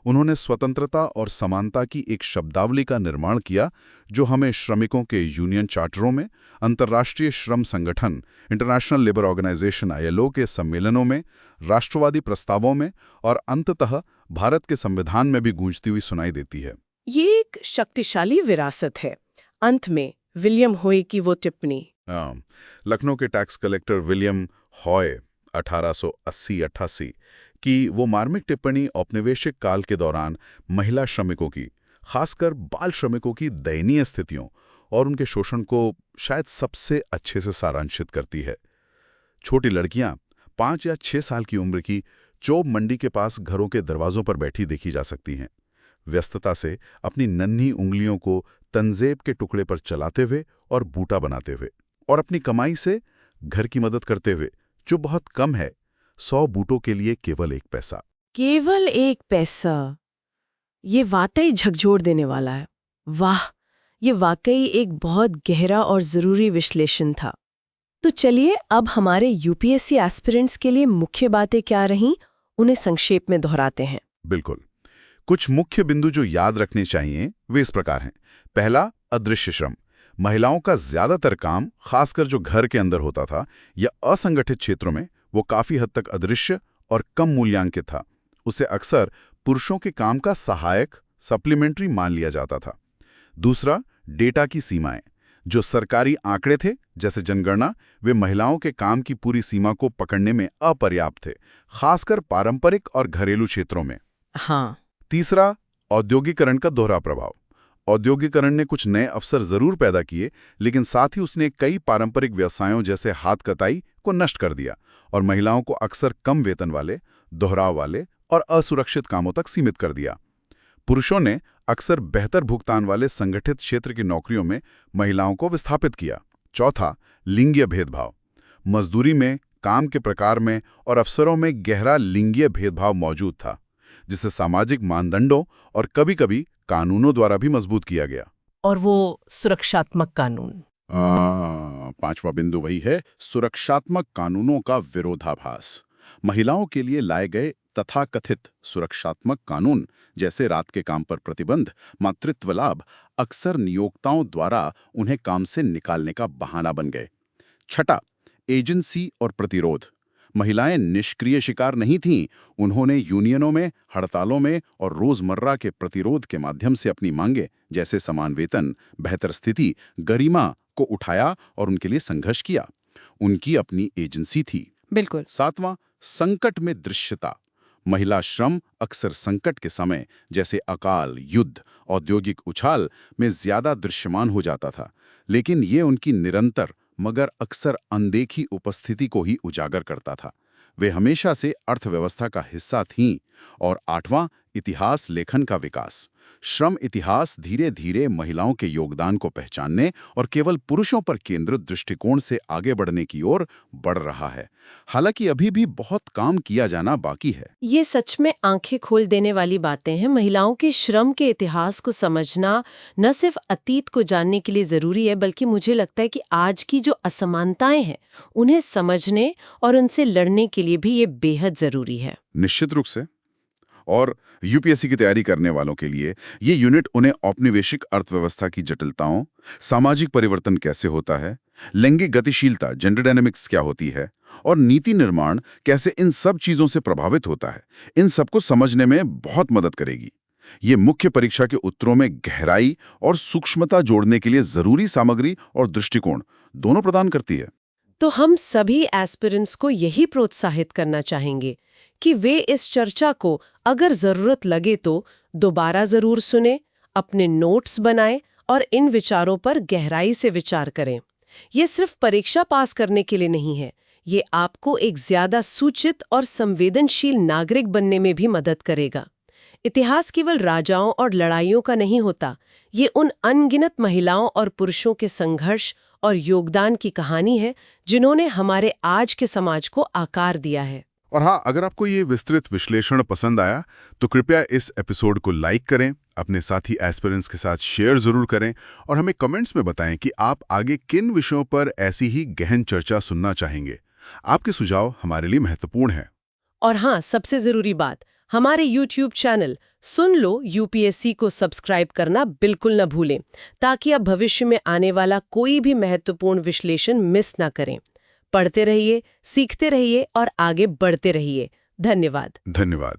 उन्होंने स्वतंत्रता और समानता की एक शब्दावली का निर्माण किया जो हमें श्रमिकों के यूनियन चार्टरों में, अंतर्राष्ट्रीय श्रम संगठन इंटरनेशनल लेबर ऑर्गेनाइजेशन ILO के सम्मेलनों में, राष्ट्रवादी प्रस्तावों में और अंततः भारत के संविधान में भी गूंजती हुई सुनाई देती है। ये एक शक्तिशाली विरासत है। अंत में विलियम हॉय की वो टिप्पणी, लखनऊ के टैक्स कलेक्टर विलियम हॉय 1880-88 की वो मार्मिक टिप्पणी औपनिवेशिक काल के दौरान महिला श्रमिकों की, खासकर बाल श्रमिकों की दयनीय स्थितियों और उनके शोषण को शायद सबसे अच्छे से सारांशित करती है। छोटी लड़कियां 5 या 6 साल की उम्र की चोब मंडी के पास घरों के दरवाजों पर बैठी देखी जा सकती हैं, व्यस्तता से अपनी नन्ही उंगलियों को तंजेब के टुकड़े पर चलाते हुए और बूटा बनाते हुए, और अपनी कमाई से घर की मदद करते हुए, जो बहुत कम है, 100 बूटों के लिए केवल 1 पैसा। केवल 1 पैसा। ये वाकई झकझोर देने वाला है। वाह, ये वाकई एक बहुत गहरा और ज़रूरी विश्लेषण था। तो चलिए अब हमारे UPSC एस्पिरेंट्स के लिए मुख्य बातें क्या रहीं, उन्हें संक्षेप में दोहराते हैं। बिल्कुल। कुछ मुख्य बिंदु जो याद रखने चाहिए वे इस प्रकार हैं। पहला, अदृश्य श्रम। महिलाओं का ज्यादातर काम, खासकर जो घर के अंदर होता था या असंगठित क्षेत्रों में, वो काफी हद तक अदृश्य और कम मूल्यांकित था। उसे अक्सर पुरुषों के काम का सहायक, सप्लीमेंट्री मान लिया जाता था। दूसरा, डेटा की सीमाएं। जो सरकारी आंकड़े थे, जैसे जनगणना, वे महिलाओं के काम की पूरी सीमा को पकड़ने में अपर्याप्त थे, खासकर पारंपरिक और घरेलू क्षेत्रों में। हाँ। तीसरा, औद्योगिकरण का दोहरा प्रभाव। औद्योगिकरण ने कुछ नए अवसर जरूर पैदा किए, लेकिन साथ ही उसने कई पारंपरिक व्यवसायों जैसे हाथ कताई को नष्ट कर दिया और महिलाओं को अक्सर कम वेतन वाले, दोहराव वाले और असुरक्षित कामों तक सीमित कर दिया। पुरुषों ने अक्सर बेहतर भुगतान वाले संगठित क्षेत्र की नौकरियों में महिलाओं को विस्थापित किया। चौथा, लिंगीय भेदभाव। मजदूरी में, काम के प्रकार में और अवसरों में गहरा लिंगीय भेदभाव मौजूद था, जिसे सामाजिक मानदंडों और कभी-कभी कानूनों द्वारा भी मजबूत किया गया। और वो सुरक्षात्मक कानून। 5वां बिंदु वही है, सुरक्षात्मक कानूनों का विरोधाभास। महिलाओं के लिए लाए गए तथाकथित सुरक्षात्मक कानून, जैसे रात के काम पर प्रतिबंध, मातृत्व लाभ, अक्सर नियोक्ताओं द्वारा उन्हें काम से निकालने का बहाना बन गए। छठा, एजेंसी और प्रतिरोध। महिलाएं निष्क्रिय शिकार नहीं थीं, उन्होंने यूनियनों में, हड़तालों में और रोजमर्रा के प्रतिरोध के माध्यम से अपनी मांगें, जैसे समान वेतन, बेहतर स्थिति, गरिमा को उठाया और उनके लिए संघर्ष किया। उनकी अपनी एजेंसी थी। बिल्कुल। 7वां, संकट में दृश्यता। महिला श्रम अक्सर संकट के समय, जैसे अकाल, युद्ध, औद्योगिक उछाल में ज्यादा दृश्यमान हो जाता था, लेकिन ये उनकी निरंतर मगर अक्सर अनदेखी उपस्थिति को ही उजागर करता था। वे हमेशा से अर्थव्यवस्था का हिस्सा थीं। और 8वां, इतिहास लेखन का विकास। श्रम इतिहास धीरे धीरे महिलाओं के योगदान को पहचानने और केवल पुरुषों पर केंद्रित दृष्टिकोण से आगे बढ़ने की ओर बढ़ रहा है। हालांकि अभी भी बहुत काम किया जाना बाकी है। ये सच में आंखें खोल देने वाली बातें हैं। महिलाओं के श्रम के इतिहास को समझना न सिर्फ अतीत को जानने के लिए जरूरी है, बल्कि मुझे लगता है कि आज की जो असमानताएं हैं उन्हें समझने और उनसे लड़ने के लिए भी ये बेहद जरूरी है। निश्चित रूप से। और यूपीएससी की तैयारी करने वालों के लिए ये यूनिट उन्हें औपनिवेशिक अर्थव्यवस्था की जटिलताओं, सामाजिक परिवर्तन कैसे होता है, लैंगिक गतिशीलता, जेंडर डायनेमिक्स क्या होती है और नीति निर्माण कैसे इन सब चीजों से प्रभावित होता है, इन सबको समझने में बहुत मदद करेगी। ये मुख्य परीक्षा के उत्तरों में गहराई और सूक्ष्मता जोड़ने के लिए जरूरी सामग्री और दृष्टिकोण दोनों प्रदान करती है। तो हम सभी एस्पिरेंट्स को यही प्रोत्साहित करना चाहेंगे कि वे इस चर्चा को अगर जरूरत लगे तो दोबारा जरूर सुने, अपने नोट्स बनाएं और इन विचारों पर गहराई से विचार करें। ये सिर्फ परीक्षा पास करने के लिए नहीं है, ये आपको एक ज्यादा सूचित और संवेदनशील नागरिक बनने में भी मदद करेगा। इतिहास केवल राजाओं और लड़ाइयों का नहीं होता, ये उन अनगिनत महिलाओं और पुरुषों के संघर्ष और योगदान की कहानी है जिन्होंने हमारे आज के समाज को आकार दिया है। और हाँ, अगर आपको ये विस्तृत विश्लेषण पसंद आया तो कृपया इस एपिसोड को लाइक करें, अपने साथी एस्पिरेंट्स के साथ शेयर जरूर करें और हमें कमेंट्स में बताएं कि आप आगे किन विषयों पर ऐसी ही गहन चर्चा सुनना चाहेंगे। आपके सुझाव हमारे लिए महत्वपूर्ण हैं। और हाँ, सबसे जरूरी बात, हमारे YouTube चैनल सुन लो यूपीएससी को सब्सक्राइब करना बिल्कुल न भूलें, ताकि आप भविष्य में आने वाला कोई भी महत्वपूर्ण विश्लेषण मिस ना करें। पढ़ते रहिए, सीखते रहिए और आगे बढ़ते रहिए। धन्यवाद। धन्यवाद।